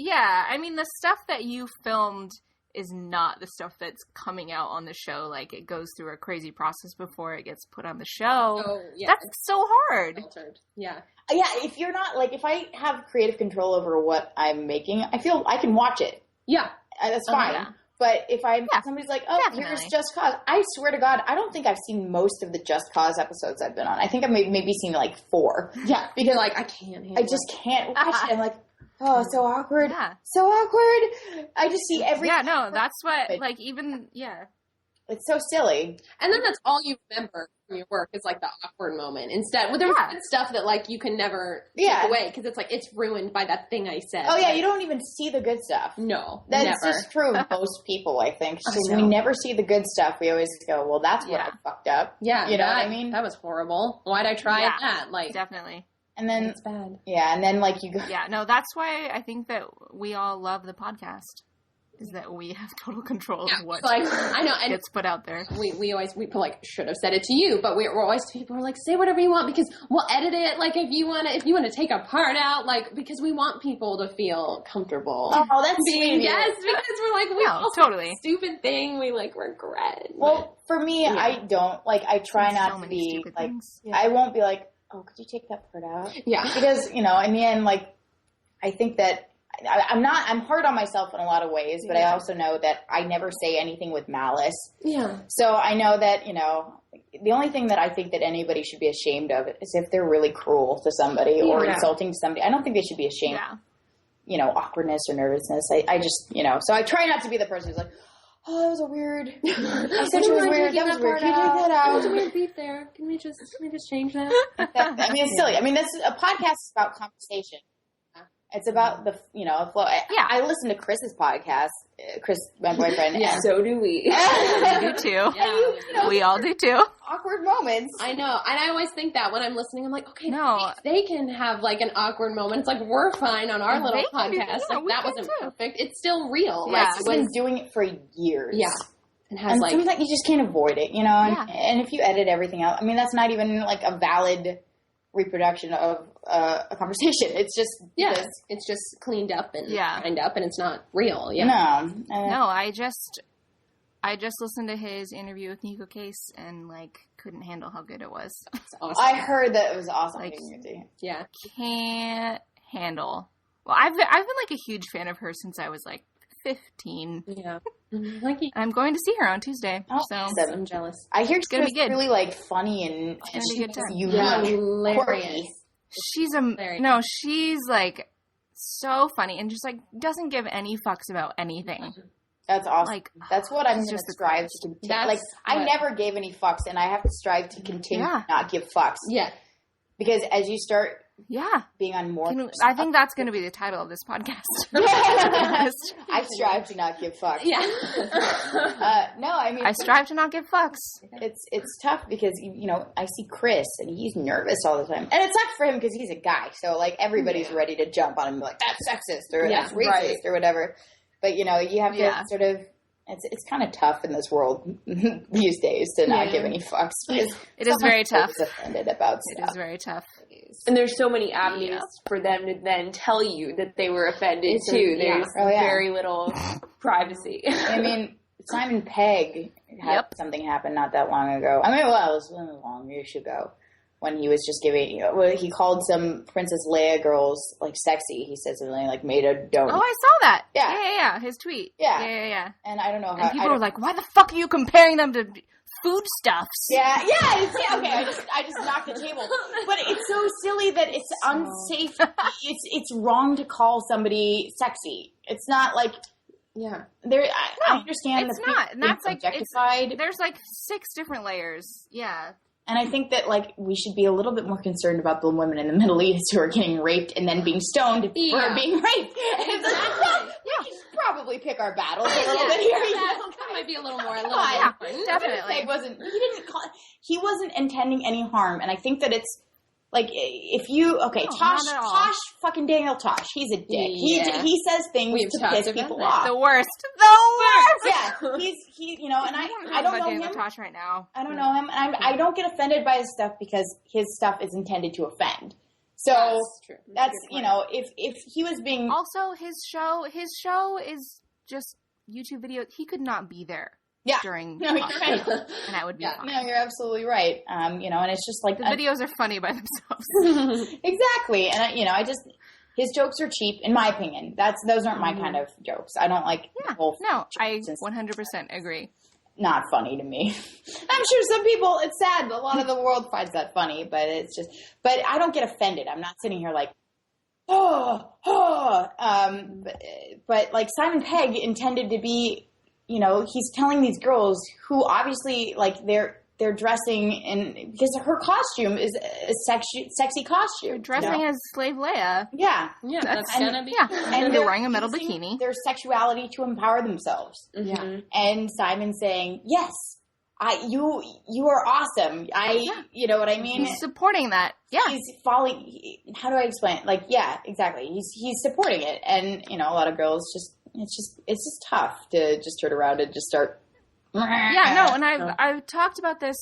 I mean, the stuff that you filmed is not the stuff that's coming out on the show. Like, it goes through a crazy process before it gets put on the show. Oh, yeah. That's so hard. Filtered. Yeah. Yeah, if you're not, like, if I have creative control over what I'm making, I feel I can watch it. Yeah. That's fine. Yeah. But if somebody's like, oh, Definitely. here's Just Cause, I swear to God, I don't think I've seen most of the Just Cause episodes I've been on. I think I've maybe seen like 4. Yeah. Because, like, I can't handle I just can't watch it. I'm like, oh, so awkward. Yeah. So awkward. I just see every... Yeah, no, that's what, like, even, It's so silly. And then that's all you remember from your work is, like, the awkward moment. Instead, well, there's good stuff that, like, you can never take away because it's, like, it's ruined by that thing I said. Oh, yeah, like, you don't even see the good stuff. No, That's never. just true of most people, I think. It's just I we know. never see the good stuff. We always go, well, that's what I fucked up. Yeah. You know what I mean? That was horrible. Why'd I try that? Like, definitely. And then... it's bad. Yeah, and then, like, you go... Yeah, no, that's why I think that we all love the podcast. Is that we have total control of what Like, I know, and gets put out there. we always like should have said it to you, but we're always people are like, say whatever you want because we'll edit it. Like if you want to take a part out, like because we want people to feel comfortable. Oh, that's being sweet. yes, because we're like we all totally stupid thing we like regret. Well, for me, I don't like. I try not to be like. I won't be like, oh, could you take that part out? Yeah, because in the end, like, I think that. I'm hard on myself in a lot of ways, but I also know that I never say anything with malice. Yeah. So I know that, the only thing that I think that anybody should be ashamed of is if they're really cruel to somebody or insulting to somebody. I don't think they should be ashamed of, awkwardness or nervousness. I just, so I try not to be the person who's like, oh, that was a weird, I said she was weird, that was weird, can you take that out? There's a weird beat there. Can we just change that? I mean, it's silly. I mean, a podcast is about conversation. It's about the, flow. Yeah. I listen to Chris's podcast, Chris, my boyfriend. Yeah, so do we. We do too. Yeah. We all do too. Awkward moments. I know. And I always think that when I'm listening, I'm like, okay, they can have like an awkward moment. It's like, we're fine on our little podcast. That wasn't perfect. It's still real. Yeah. Like, been doing it for years. Yeah. And sometimes like, you just can't avoid it, and if you edit everything out, I mean, that's not even like a valid reproduction of a conversation. It's just it's just cleaned up and lined up, and it's not real. Yeah, no. I just listened to his interview with Nico Case and like couldn't handle how good it was. It's awesome. I heard that it was awesome. Like, can't handle. Well, I've been like a huge fan of her since I was like 15. Yeah, I'm going to see her on Tuesday. So I'm jealous. I hear it's gonna be good. Really like funny and she's hilarious. She's like so funny and just like doesn't give any fucks about anything. That's awesome. Like, that's what I'm going to strive to continue. Like, I never gave any fucks, and I have to strive to continue to not give fucks. Yeah. Because as you start being on more... I think that's going to be the title of this podcast. I strive to not give fucks. Yeah. No, I mean... I strive to not give fucks. It's tough because, I see Chris, and he's nervous all the time. And it sucks for him because he's a guy, so, like, everybody's ready to jump on him and be like, that's sexist, or that's racist, or whatever. But, you have to sort of... It's kind of tough in this world these days to not give any fucks. It is very tough. Offended about stuff. It is very tough. And there's so many avenues for them to then tell you that they were offended too. There's very little privacy. I mean, Simon Pegg had something happen not that long ago. I mean, it was a long-ish ago. When he was just giving, he called some Princess Leia girls, like, sexy. He said something like, made a donut. Oh, I saw that. Yeah. His tweet. Yeah. And I don't know how. And people were like, why the fuck are you comparing them to foodstuffs? Yeah. Okay, I just knocked the table. But it's so silly that it's unsafe. It's wrong to call somebody sexy. It's not like... Yeah. I understand it's not. And that's like, objectified. There's like 6 different layers. Yeah. And I think that, like, we should be a little bit more concerned about the women in the Middle East who are getting raped and then being stoned for being raped. And it's like, we should probably pick our battles a little bit here. That might be a little more. Definitely. He wasn't intending any harm. And I think that it's, like, if you, Tosh, fucking Daniel Tosh, he's a dick. Yeah. He says things to piss people off. The worst. Yeah, he, you know, and I don't know him. Tosh right now. I don't know him, and I don't get offended by his stuff because his stuff is intended to offend. So that's true. That's you know, if he was being also his show is just YouTube videos. He could not be there. Yeah. During no, you're right. and that would be fine. No, you're absolutely right. You know, and it's just like the videos are funny by themselves. Exactly, and I just his jokes are cheap, in my opinion. Those aren't my kind of jokes. I don't like. Yeah, no, I 100% agree. Not funny to me. I'm sure some people. It's sad. A lot of the world finds that funny, but it's just. But I don't get offended. I'm not sitting here like, but like Simon Pegg intended to be. You know, he's telling these girls who obviously, like, they're dressing in, because her costume is a sexy costume. They're dressing as Slave Leia. Yeah. Yeah, that's gonna be. Yeah, and they're wearing a metal bikini. Their sexuality to empower themselves. Mm-hmm. Yeah. And Simon saying, yes, you are awesome. You know what I mean? He's supporting that. Yeah. He's how do I explain it? Like, yeah, exactly. He's supporting it. And, you know, a lot of girls it's just tough to just turn around and just start. Yeah, no, and I've talked about this.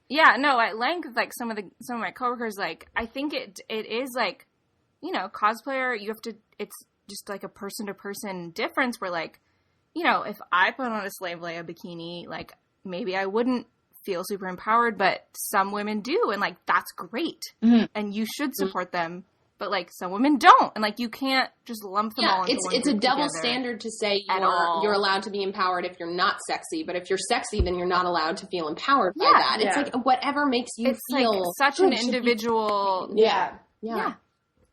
Yeah, no, at length. Like some of my coworkers, like I think it is like, you know, cosplayer. You have to. It's just like a person to person difference. Where like, you know, if I put on a Slave Leia bikini, like maybe I wouldn't feel super empowered, but some women do, and like that's great, and you should support them. But, like, some women don't. And, like, you can't just lump them all into one it's a group double together standard to say you're allowed to be empowered if you're not sexy. But if you're sexy, then you're not allowed to feel empowered by that. It's like whatever makes you feel. Like such an individual. Yeah.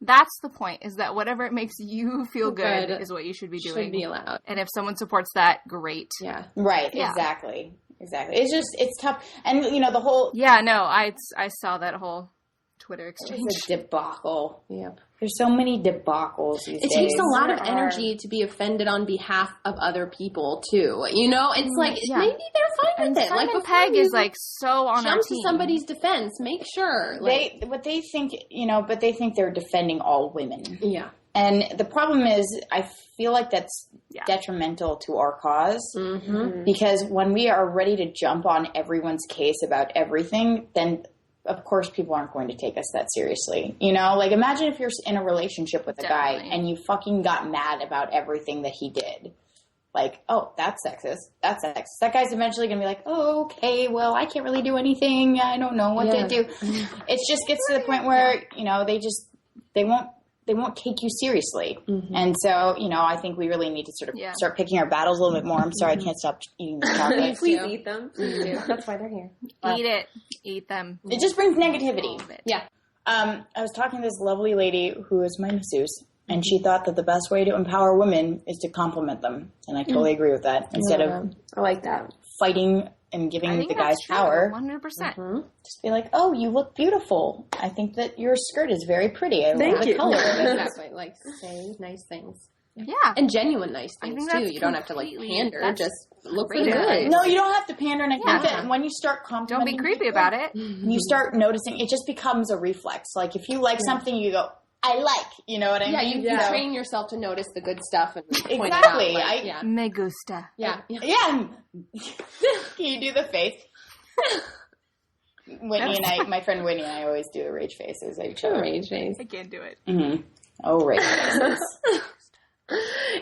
That's the point, is that whatever it makes you feel good is what you should be doing. Should be allowed. And if someone supports that, great. Yeah. Right. Yeah. Exactly. It's tough. And, you know, the whole. Yeah, no, I saw that whole Twitter exchange. It's a debacle. Yep. There's so many debacles these days. It takes a lot of energy to be offended on behalf of other people, too. You know, it's like, maybe they're fine with it. Simon like, Pegg is, like, so on our team. Jump to somebody's defense. Make sure. Like, they think they're defending all women. Yeah. And the problem is, I feel like that's detrimental to our cause. Mm-hmm. Because when we are ready to jump on everyone's case about everything, then of course people aren't going to take us that seriously. You know, like imagine if you're in a relationship with a guy and you fucking got mad about everything that he did. Like, oh, that's sexist. That's sexist. That guy's eventually going to be like, oh, okay, well, I can't really do anything. I don't know what to do. It just gets to the point where, you know, they won't take you seriously. Mm-hmm. And so, you know, I think we really need to sort of start picking our battles a little bit more. I'm sorry, I can't stop eating this chocolate. Please eat them. Please do. That's why they're here. Eat it. Eat them. It just brings negativity. Yeah. I was talking to this lovely lady who is my masseuse, and she thought that the best way to empower women is to compliment them. And I totally agree with that. Instead of I like that. Fighting and giving the guys power. 100%. Mm-hmm. Just be like, oh, you look beautiful. I think that your skirt is very pretty. I love the color. Exactly. Like, say nice things. Yeah. And genuine nice things, too. You don't have to, like, pander. Just look really good. No, you don't have to pander. And I think that when you start complimenting don't be creepy people, about it. You start noticing, it just becomes a reflex. Like, if you like something, you go, I like. You know what I mean? You train yourself to notice the good stuff and point exactly. it out. Like, Me gusta. Yeah. Can you do the face? Whitney and I, my friend Whitney and I always do the rage faces. Rage face. I can't do it. Mm-hmm. Oh, rage faces.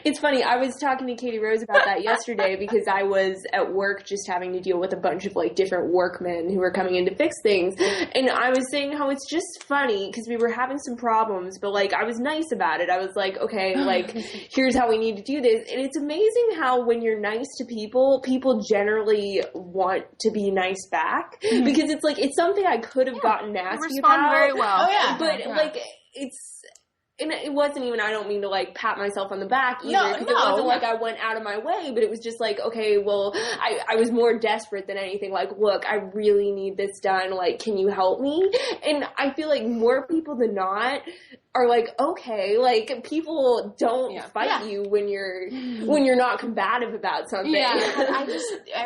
It's funny. I was talking to Katie Rose about that yesterday because I was at work just having to deal with a bunch of like different workmen who were coming in to fix things. And I was saying how it's just funny because we were having some problems, but like I was nice about it. I was like, okay, like here's how we need to do this. And it's amazing how when you're nice to people, people generally want to be nice back because it's like, it's something I could have gotten nasty respond about. Very well. Oh yeah. But like and it wasn't even, I don't mean to, like, pat myself on the back either. Because it wasn't like I went out of my way. But it was just like, okay, well, I was more desperate than anything. Like, look, I really need this done. Like, can you help me? And I feel like more people than not are like, okay, like, people don't fight you when you're not combative about something. Yeah,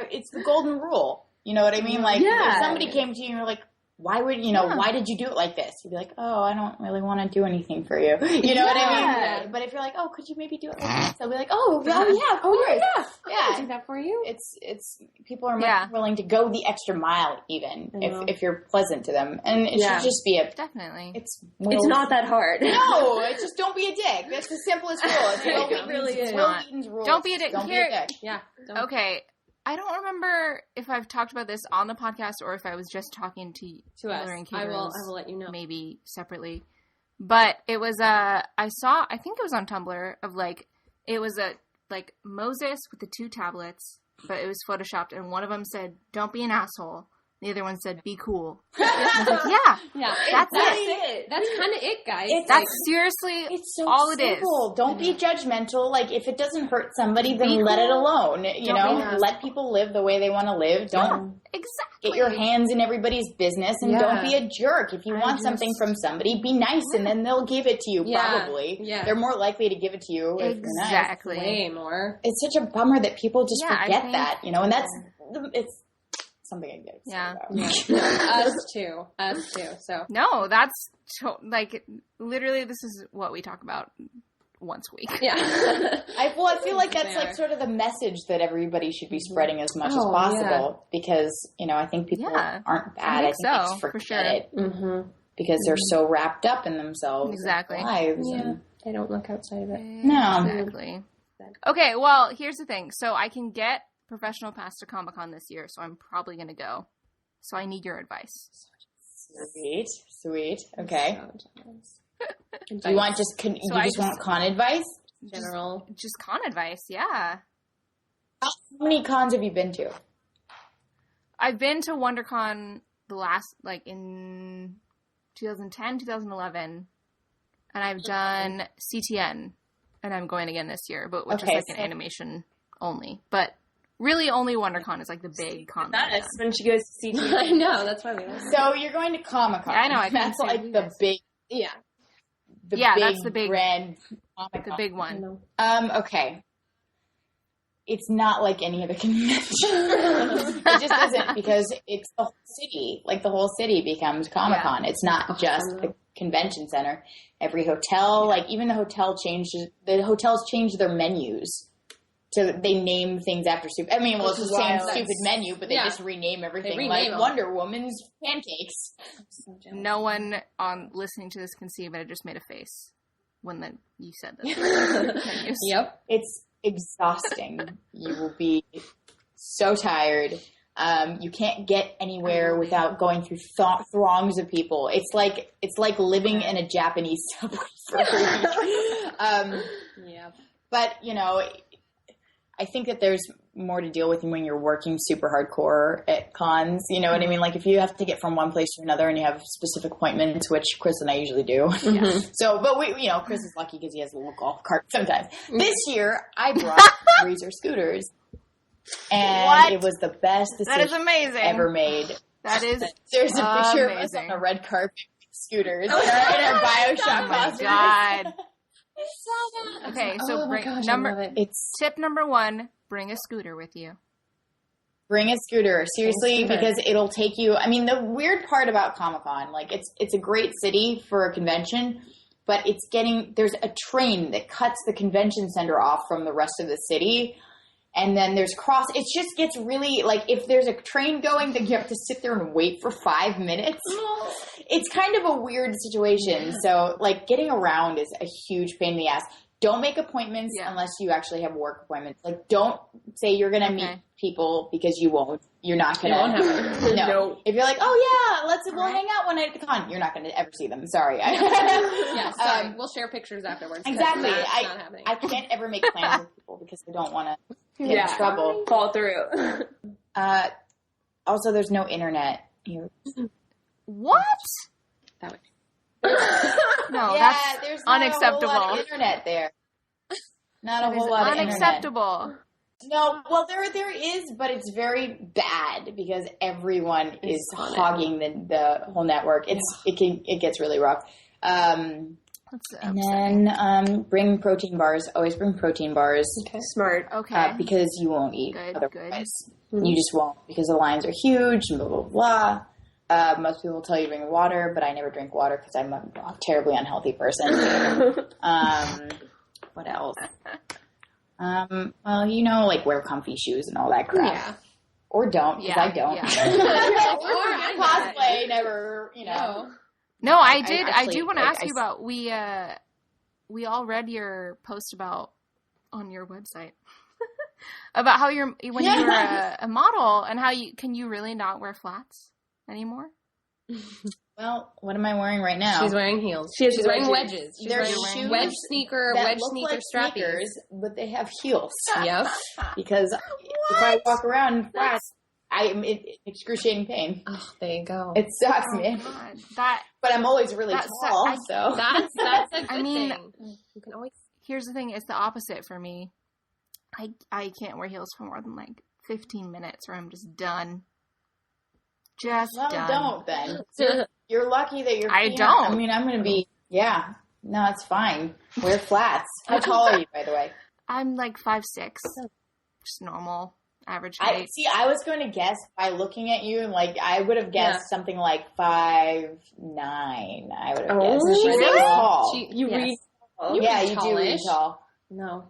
it's the golden rule. You know what I mean? Like, if somebody came to you and you're like, why did you do it like this? You'd be like, oh, I don't really want to do anything for you. You know what I mean? But if you're like, oh, could you maybe do it like this? I'll be like, oh yeah, of course. Yeah. I'll do that for you. It's people are much willing to go the extra mile even if you're pleasant to them. And it should just be definitely. It's not that hard. No, it's just don't be a dick. That's the simplest rule. It really is. Will Wheaton's rule. Don't be a dick. Don't be a dick. Yeah. Okay. I don't remember if I've talked about this on the podcast or if I was just talking to us. and Kate I will let you know. Maybe separately. But it was I think it was on Tumblr of it was Moses with the 2 tablets, but it was photoshopped, and one of them said, "Don't be an asshole." The other one said, "Be cool." I was like, yeah, that's it. That's kind of it, guys. That's seriously it's so all simple. It is. Don't be judgmental. If it doesn't hurt somebody, then let it alone. Let people live the way they want to live. Don't get your hands in everybody's business, and don't be a jerk. If you want something from somebody, be nice, and then they'll give it to you. Probably, they're more likely to give it to you if you're nice. Exactly, way more. It's such a bummer that people just forget that. And that's it's. Something I get excited about. Us too. So no, that's literally this is what we talk about once a week. Yeah. I feel like that's sort of the message that everybody should be spreading as much as possible because I think people aren't bad. I think they just forget it because they're so wrapped up in themselves, exactly. Lives they don't look outside of it. No, exactly. Okay, well, here's the thing. So I can get professional pass to Comic-Con this year, so I'm probably going to go. So I need your advice. Sweet. Okay. Do you want just want con advice? General. Just con advice, yeah. How many cons have you been to? I've been to WonderCon the last, in 2010, 2011, and I've done CTN, and I'm going again this year, but which is an animation only. But really, only WonderCon is the big con. That is when she goes to CTN. I know, that's why we know. So you're going to Comic-Con. Yeah, I know. That's the big. Yeah. That's the big brand Comic-Con. The big one. Okay. It's not like any other convention. It just isn't because it's the whole city. The whole city becomes Comic-Con. It's not just the convention center. Every hotel, even the hotels change their menus. So they name things after it's the same stupid menu, but they just rename everything Wonder Woman's pancakes. No one listening to this can see, but I just made a face when you said that. Yep. It's exhausting. You will be so tired. You can't get anywhere without going through throngs of people. It's like living in a Japanese subway for a week. But I think that there's more to deal with when you're working super hardcore at cons. You know what I mean? If you have to get from one place to another and you have specific appointments, which Chris and I usually do. So, but Chris is lucky because he has a little golf cart sometimes. This year, I brought Razor scooters. And it was the best decision ever made. That is There's a picture of us on a red carpet with scooters in our BioShock costumes. Oh my God. Okay, so tip number 1, bring a scooter with you. Bring a scooter, seriously, because it'll take you. The weird part about Comic-Con, it's a great city for a convention, but there's a train that cuts the convention center off from the rest of the city. And then there's it just gets really, if there's a train going, then you have to sit there and wait for 5 minutes. It's kind of a weird situation. So, getting around is a huge pain in the ass. Don't make appointments unless you actually have work appointments. Don't say you're going to meet people because you won't. You're not going to. No. If you're we'll hang out one night at the con. You're not going to ever see them. Sorry. Sorry. We'll share pictures afterwards. Exactly. That's not happening. I can't ever make plans with people because I don't want to get in trouble. Fall through. Also, there's no internet here. What? No, that's there's unacceptable. Not a whole lot of internet there. Not a whole lot of internet. Unacceptable. No, well, there is, but it's very bad because everyone is hogging the whole network. It gets really rough. And then bring protein bars. Always bring protein bars. Okay. Smart. Okay. Because you won't eat otherwise. You just won't because the lines are huge and blah, blah, blah. Most people tell you drink water, but I never drink water because I'm a terribly unhealthy person. What else? Well, like wear comfy shoes and all that crap. Yeah. Or don't, because I don't. Yeah. Or cosplay, never, No, I did. I do want to ask you about, we all read your post on your website about how when you were a model and how can you really not wear flats anymore? Well, what am I wearing right now? She's wearing heels. She's wearing wedges. She's They're wearing shoes wedge sneaker like strappies. sneakers, but they have heels. Yep. Because if I walk around in flats, I am in excruciating pain. Oh, there you go. It sucks, man. But I'm always really tall, so that's a good thing. You can always. Here's the thing: it's the opposite for me. I can't wear heels for more than 15 minutes, or I'm just done. Done. Don't then. So you're lucky that you're. I don't. I mean, I'm going to be. Yeah. No, it's fine. Wear flats. How tall are you, by the way? I'm 5'6", just normal, average height. I was going to guess by looking at you, and I would have guessed something like 5'9". I would have guessed. She's really tall. You read. You do read tall. No,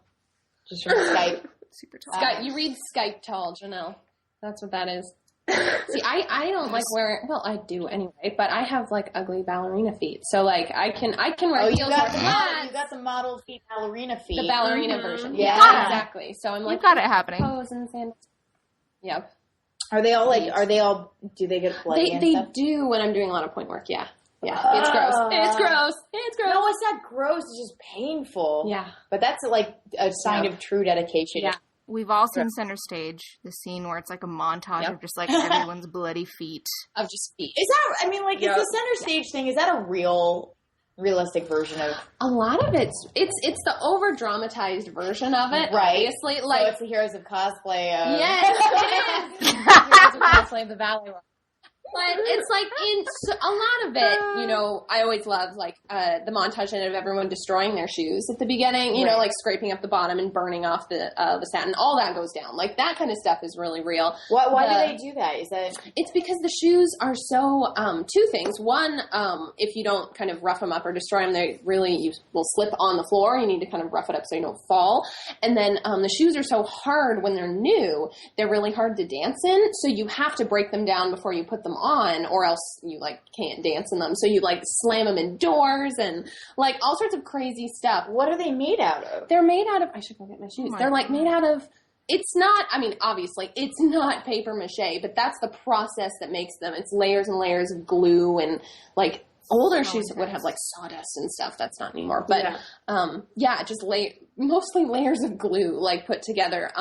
just from Skype. Super tall. You read Skype tall, Janelle. That's what that is. See, I don't like wearing. Well, I do anyway, but I have ugly ballerina feet. So I can wear heels. You got the model feet ballerina feet. The ballerina version. Yeah, exactly. So I'm You've got it happening. Hose and sandals. Yep. Are they all do they get bloody? They do when I'm doing a lot of point work. Yeah. Yeah. It's gross. No, it's not gross. It's just painful. Yeah. But that's a sign of true dedication. Yeah. We've all seen Center Stage, the scene where it's a montage of just everyone's bloody feet. Of just feet. Is that, is the Center Stage thing, is that a realistic version of? A lot of it's the over dramatized version of it. Right. Obviously. So it's the Heroes of Cosplay. Yes, it is. Heroes of Cosplay, the Valley one. But it's in a lot of it, I always love the montage of everyone destroying their shoes at the beginning, scraping up the bottom and burning off the satin. All that goes down. That kind of stuff is really real. Why do they do that? Is that? It's because the shoes are so, two things. One, if you don't kind of rough them up or destroy them, you will slip on the floor. You need to kind of rough it up so you don't fall. And then the shoes are so hard when they're new, they're really hard to dance in. So you have to break them down before you put them on, or else you can't dance in them. So you slam them in doors and all sorts of crazy stuff. What are they made out of? They're made out of, I should go get my shoes. They're made out of, it's not, obviously it's not paper mache, but that's the process that makes them. It's layers and layers of glue and older shoes would have sawdust and stuff. That's not anymore. But just mostly layers of glue put together.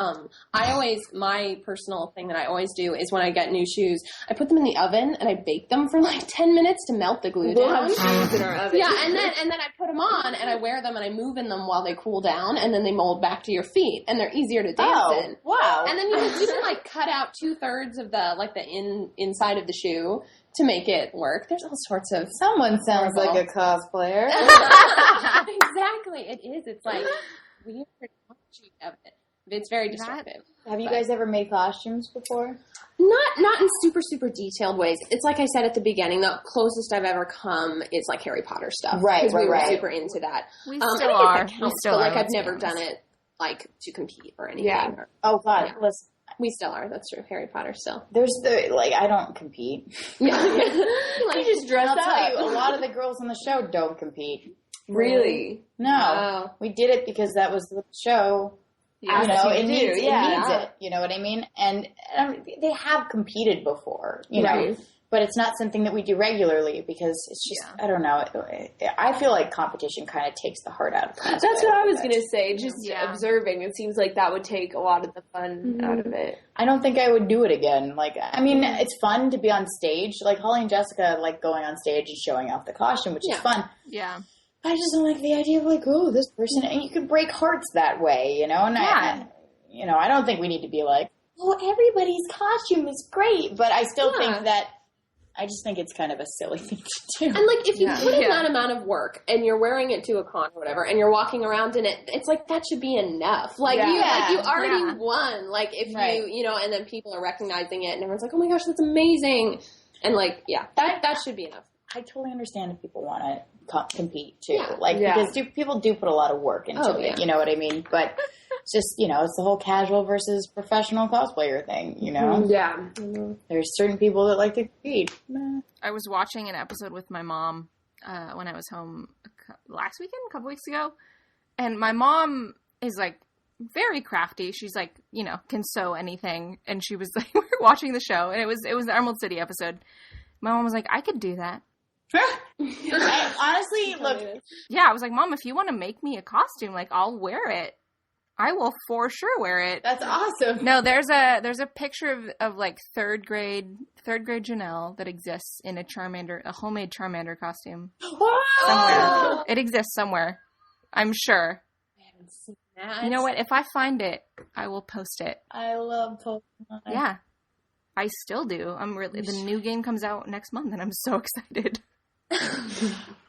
My personal thing that I always do is when I get new shoes, I put them in the oven and I bake them for 10 minutes to melt the glue down. We'll have shoes in our oven. Yeah, and then I put them on and I wear them and I move in them while they cool down, and then they mold back to your feet and they're easier to dance in. Wow! And then you can cut out 2/3 of the inside of the shoe to make it work. There's all sorts of... Someone sounds like a cosplayer. Exactly. It is. It's weird of it. It's very destructive. Have you guys ever made costumes before? Not in super, super detailed ways. It's like I said at the beginning, the closest I've ever come is Harry Potter stuff. Right, because we were super into that. We still are. I've never done it to compete or anything. Yeah. Oh, God. Yeah. Listen. We still are. That's true. Harry Potter still. There's I don't compete. Yeah. You just dress up. I'll tell you, a lot of the girls on the show don't compete. Really? No. We did it because that was the show. Yeah, it needs it. You know what I mean? And they have competed before, know. But it's not something that we do regularly because it's just, I don't know. I feel like competition kind of takes the heart out of cosplay. That's what I was going to say. Just observing, it seems like that would take a lot of the fun out of it. I don't think I would do it again. It's fun to be on stage. Holly and Jessica going on stage and showing off the costume, which is fun. Yeah. I just don't like the idea of this person, and you could break hearts that way, and I don't think we need to be everybody's costume is great, but I still think that I just think it's kind of a silly thing to do. And if you put in that amount of work and you're wearing it to a con or whatever, and you're walking around in it, it's that should be enough. You already won. If you and then people are recognizing it, and everyone's like, oh my gosh, that's amazing. And like, yeah, that should be enough. I totally understand if people want to compete too, Yeah. because people do put a lot of work into it. You know what I mean? But it's just it's the whole casual versus professional cosplayer thing. You know? Yeah. There's certain people that like to compete. I was watching an episode with my mom when I was home last weekend, a couple weeks ago, and my mom is like very crafty. She's like, can sew anything, and she was like, we were watching the show, and it was the Emerald City episode. My mom was like, I could do that. I honestly, look. Yeah, I was like, Mom, if you want to make me a costume, like, I'll wear it. I will for sure wear it. That's awesome. No, there's a picture of like third grade Janelle that exists in a homemade Charmander costume. Somewhere. It exists somewhere. I'm sure. I haven't seen that. You know what? If I find it, I will post it. I love Pokemon. Yeah. I still do. The new game comes out next month, and I'm so excited.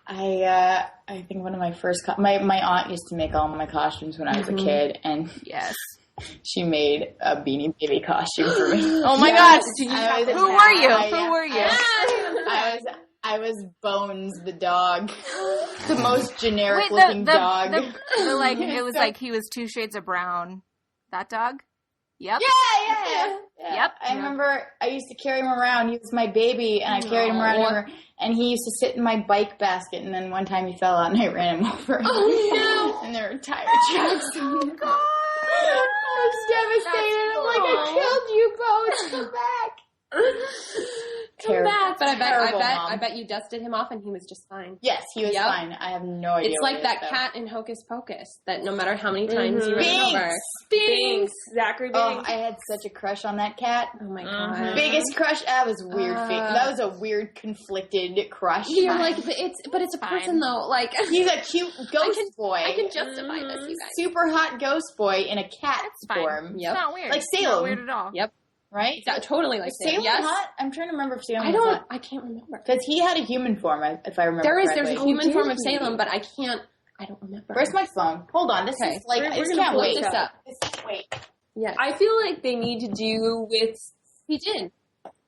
I think one of my first my aunt used to make all my costumes when I was a kid, and yes, she made a Beanie Baby costume for me. Oh my gosh! Who were you? I was Bones the dog, the most generic looking dog. It was like he was 2 shades of brown. That dog. Yep. Yeah. Yep. I remember I used to carry him around. He was my baby, and I carried him around, and he used to sit in my bike basket, and then one time he fell out, and I ran him over. Oh, no. And there were tire tracks. Oh, God. I was devastated. I'm like, I killed you both. Come back. Come back. But I bet you dusted him off and he was just fine. Yes, he was fine. I have no idea. It's like that cat in Hocus Pocus that no matter how many times you run over. Binks. Zachary Binks. Oh, I had such a crush on that cat. Oh my God. Biggest crush. That was weird. That was a weird, conflicted crush. You're like, but it's a person though. Like, he's a cute ghost boy. I can justify this, you guys. Super hot ghost boy in a cat form. Yep. It's not weird. Like Salem. Not weird at all. Yep. Right? Totally like Salem. Yes. Hot? I'm trying to remember if Salem was hot. I can't remember. Because he had a human form, if I remember correctly. There's a human form of Salem, but I don't remember. Where's my phone? Hold on. This is like, I just can't wait. Wait. Yeah. I feel like they need to do with... He did.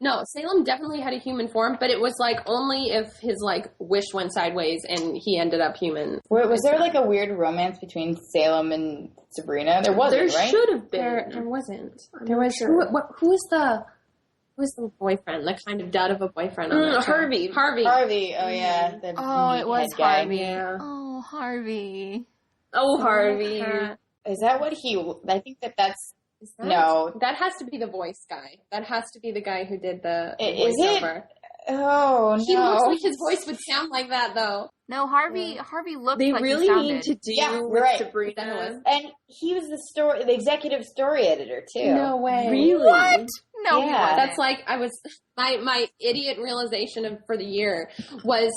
No, Salem definitely had a human form, but it was like only if his like wish went sideways and he ended up human. Was there like a weird romance between Salem and Sabrina? There wasn't, right? There should have been. There wasn't. There was. Who was the boyfriend? The kind of dud of a boyfriend on that show? Harvey. Oh yeah. It was Harvey. Yeah. Oh, Harvey. Oh, Harvey. Is that what I think that's... No. That has to be the voice guy. That has to be the guy who did the Is voiceover. Oh, no. He looks like his voice would sound like that, though. No, Harvey looked they like really he sounded. need to do with Sabrina. And he was the executive story editor, too. No way. Really? What? No, Yeah. he wasn't. That's like, I was, my idiot realization for the year was,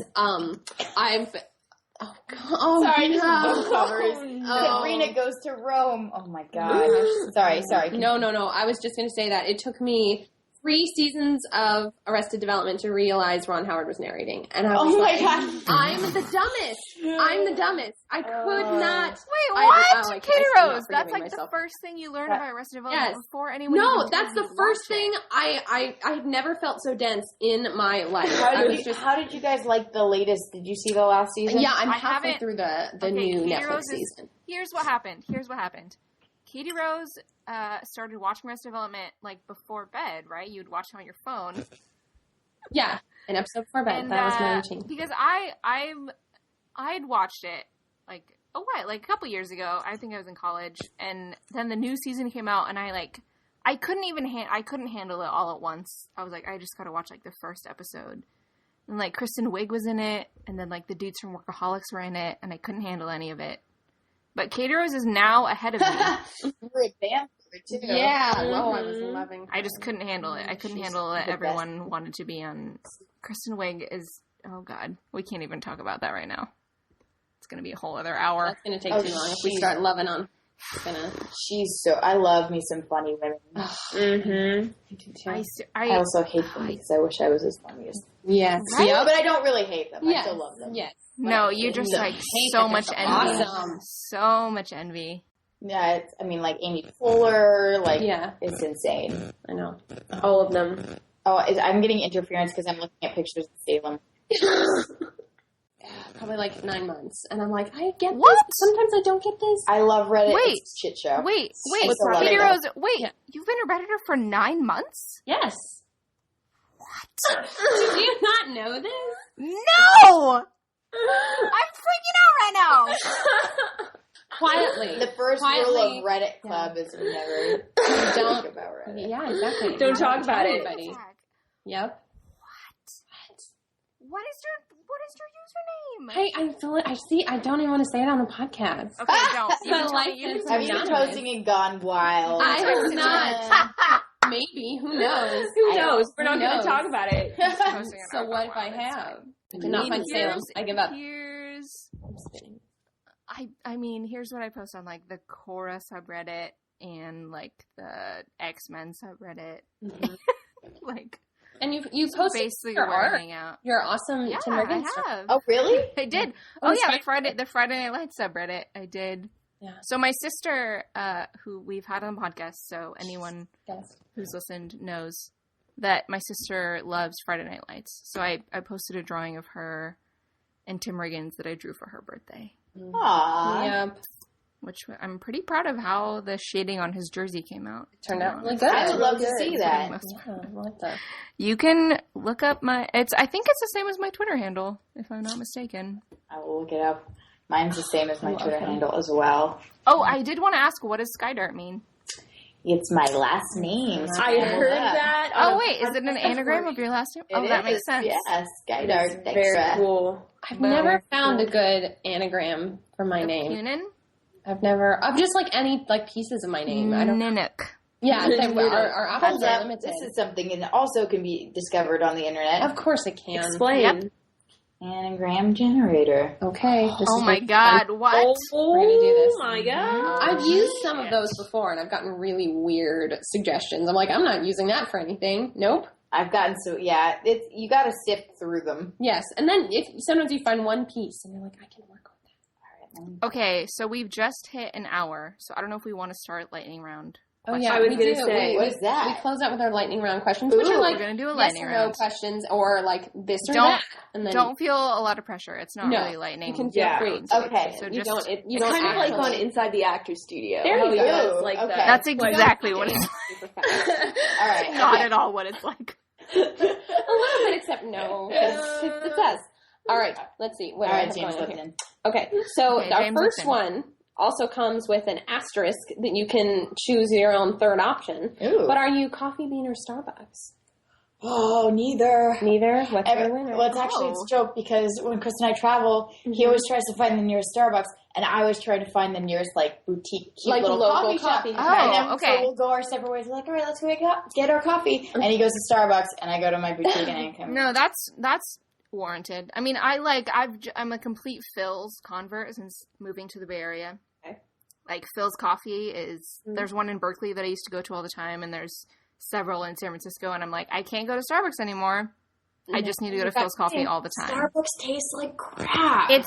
Sorry, just book covers. Sabrina goes to Rome. Oh my gosh. Sorry. No. I was just going to say that it took me 3 seasons of Arrested Development to realize Ron Howard was narrating. And I was my God. I'm the dumbest. I could not. Wait, what? Katie Rose, I that's like myself. the first thing you learned about Arrested Development before anyone. No, even that's the first thing. I've never felt so dense in my life. How did you guys like the latest? Did you see the last season? Yeah, I'm halfway through the new Katie Netflix Rose season. Here's what happened. Katie Rose started watching Arrested Development like before bed, right? You'd watch it on your phone. Yeah, an episode before bed. And, that was my routine. Because I'd watched it like a couple years ago. I think I was in college, and then the new season came out, and I couldn't handle it all at once. I was like, I just gotta watch like the first episode. And like Kristen Wiig was in it, and then like the dudes from Workaholics were in it, and I couldn't handle any of it. But Katie Rose is now ahead of me. You're advanced too. Yeah. Oh, I was loving. I just couldn't handle it. I couldn't handle that everyone wanted to be on. Kristen Wiig is. Oh God, we can't even talk about that right now. It's gonna be a whole other hour. That's gonna take too long if we start loving on. She's so. I love me some funny women. Mm-hmm. I also hate them because I wish I was as funny as. Yes. Right? Yeah, but I don't really hate them. I still love them. Yes. No, you just like so much envy. Awesome. So much envy. Yeah, like Amy Poehler, it's insane. I know. All of them. I'm getting interference because I'm looking at pictures of Salem. Probably like 9 months. And I'm like, I get What? this. Sometimes I don't get this. I love Reddit. Wait. It's a shit show. Wait. Katie Rose, you've been a Redditor for 9 months? Yes. What? Did you not know this? No! I'm freaking out right now. Quietly. The first rule of Reddit Club is never talk about Reddit. Yeah, exactly. Don't talk about it. Anybody. Yep. What is your username? Hey, I don't even want to say it on the podcast. Okay, don't. You can So, tell like, me. You can Have you been posting and gone wild? I have not. Maybe. Who knows? Who knows? We're not Who going knows? to talk about it. So what if I have? I did not find Salem. I give up. I'm spinning. I mean, here's what I post on like the Korra subreddit and like the X-Men subreddit. Mm-hmm. Like, and you post basically your where I art. hang out. You're awesome. Yeah, Tim Morgan I stuff. have. Oh, really? I did. Oh, Oh yeah, the Friday Night Lights subreddit. I did. Yeah. So my sister, who we've had on the podcast, so anyone Yes. who's listened knows that my sister loves Friday Night Lights. So I posted a drawing of her and Tim Riggins that I drew for her birthday. Aww. Yeah. Which I'm pretty proud of how the shading on his jersey came out. Turned out really good. I would love to see that. Yeah, I like that. You can look up I think it's the same as my Twitter handle, if I'm not mistaken. I will look it up. Mine's the same as my Twitter handle as well. Oh, I did want to ask, what does Skydart mean? It's my last name. I heard that. Oh, wait, is it an anagram of your last name? Oh, that makes sense. Yes, Skydart. Very cool. I've never found a good anagram for my name. Cunin? I've just like any like pieces of my name. I don't. Ninook. Yeah, our options are limited. This is something that also can be discovered on the internet. Of course it can. Explain. Yep. Anagram generator. Okay. Oh my god, what? We're gonna do this. Oh my god. I've used some of those before, and I've gotten really weird suggestions. I'm like, I'm not using that for anything. Nope. I've gotten you got to sift through them. Yes, and then sometimes you find one piece, and you're like, I can work with that. Okay, so we've just hit an hour, so I don't know if we want to start lightning round. Oh yeah, I was we gonna do. say, We what is that? We close out with our lightning round questions, which are like we're gonna do a yes lightning or round. no questions, or like this or Don't- that. And then Don't feel a lot of pressure. It's not No, really lightning. you can feel free. Okay. So You just don't. You It's don't kind of like on actually- Inside the Actors Studio. There you How he go. does, like Okay. that. That's exactly what it's super fast. All right. not at all what it's like. A little bit, except no, because it's us. All right, let's see. What All do I right, have James going on here? Lipton. Okay, so Okay, our James first Lipton. one also comes with an asterisk that you can choose your own third option. Ooh. But are you Coffee Bean or Starbucks? Oh, neither. Neither. What's your winner? Well, it's actually it's a joke because when Chris and I travel, he always tries to find the nearest Starbucks, and I always try to find the nearest boutique, cute Like little local coffee shop. coffee. Oh, And then, okay. So we'll go our separate ways. We're like, all right, let's go get our coffee, and he goes to Starbucks, and I go to my boutique, and I come. No, that's warranted. I mean, I'm a complete Phil's convert since moving to the Bay Area. Okay. Like Phil's Coffee there's one in Berkeley that I used to go to all the time, and there's several in San Francisco, and I'm like, I can't go to Starbucks anymore. I just need to go to Phil's Coffee all the time. Starbucks tastes like crap. It's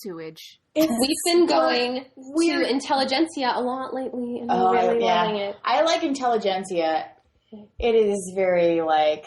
sewage. We've been going to Intelligentsia a lot lately, and Oh, we're really yeah. loving it. I like Intelligentsia. It is very like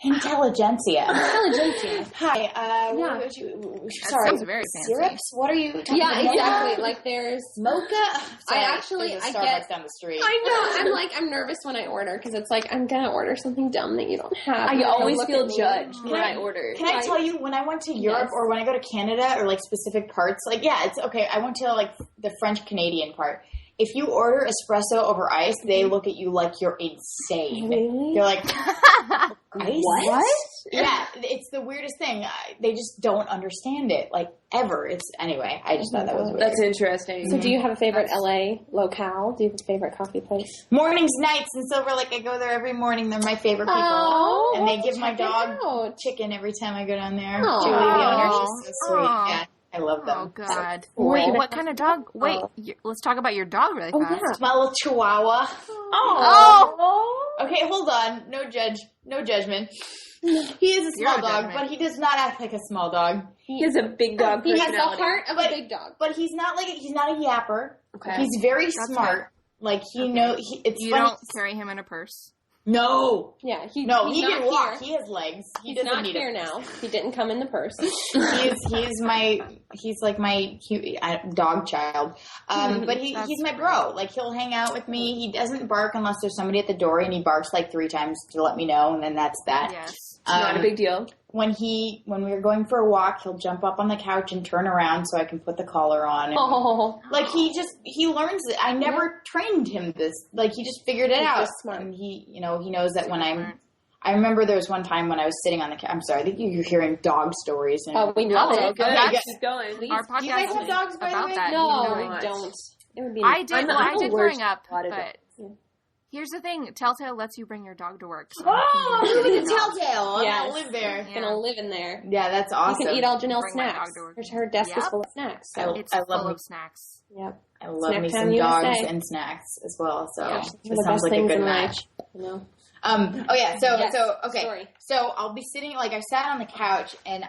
Intelligentsia. Intelligentsia. Hi. Yeah. What would you? That Sorry. sounds very fancy. Syrups? What are you talking Yeah, about? exactly. Like there's. Mocha? Sorry, there's a Starbucks get. down the street. I know. I'm nervous when I order because it's like I'm gonna order something dumb that you don't have. I And always look feel at me. judged when Can I I- order. Can I tell you, when I went to Europe or when I go to Canada or like specific parts, like, yeah, it's okay. I went to like the French Canadian part. If you order espresso over ice, they look at you like you're insane. Really? They're like, ice? What? Yeah, it's the weirdest thing. They just don't understand it, like, ever. Anyway, I just thought that was weird. That's interesting. So do you have a favorite LA locale? Do you have a favorite coffee place? Mornings, nights, in Silver Lake. I go there every morning. They're my favorite people. Oh, and they we'll give my check it dog out. chicken every time I go down there. Aw. Julie, the owner, she's so sweet. Aw. Yeah, I love them. Oh God! Cool. Wait, what kind of dog? Wait, let's talk about your dog really Oh, fast. yeah. My little Chihuahua. Oh. Okay, hold on. No judgment. He is a small Zero dog, judgment. but he does not act like a small dog. He has a big dog He has the personality. heart of a big dog. But he's not a yapper. Okay. He's very smart. Like he Okay. know it's You funny. don't carry him in a purse. No. Yeah, he he's can walk. Here. He has legs. He's not here now. He didn't come in the purse. He's like my dog child. But he's my bro. Like, he'll hang out with me. He doesn't bark unless there's somebody at the door, and he barks like 3 times to let me know, and then that's that. Yes. Not a big deal. When we were going for a walk, he'll jump up on the couch and turn around so I can put the collar on. And, like, he learns it. I never trained him this. Like, he just figured it out. Smart. And he knows that when I remember there was one time when I was sitting on the couch. I'm sorry, I think you're hearing dog stories. And, we know it. Good. Okay, keep going. Our podcast do you guys have dogs, by the way? that. No, we don't. It would be. I did growing up, but dogs. here's the thing: Telltale lets you bring your dog to work. So Oh, I'm moving to Telltale. Yes. I'm gonna live there. I'm gonna live in there. Yeah, that's awesome. You can eat all Janelle's Bring my snacks. dog to work. Her desk is full of snacks. So. it's I love full me- of snacks. Yep. I love Snack me time some USA. dogs and snacks as well. So Yeah. it One of the sounds best like a things good in match. life. You know? Okay. Story. So I'll be sitting, like, I sat on the couch, and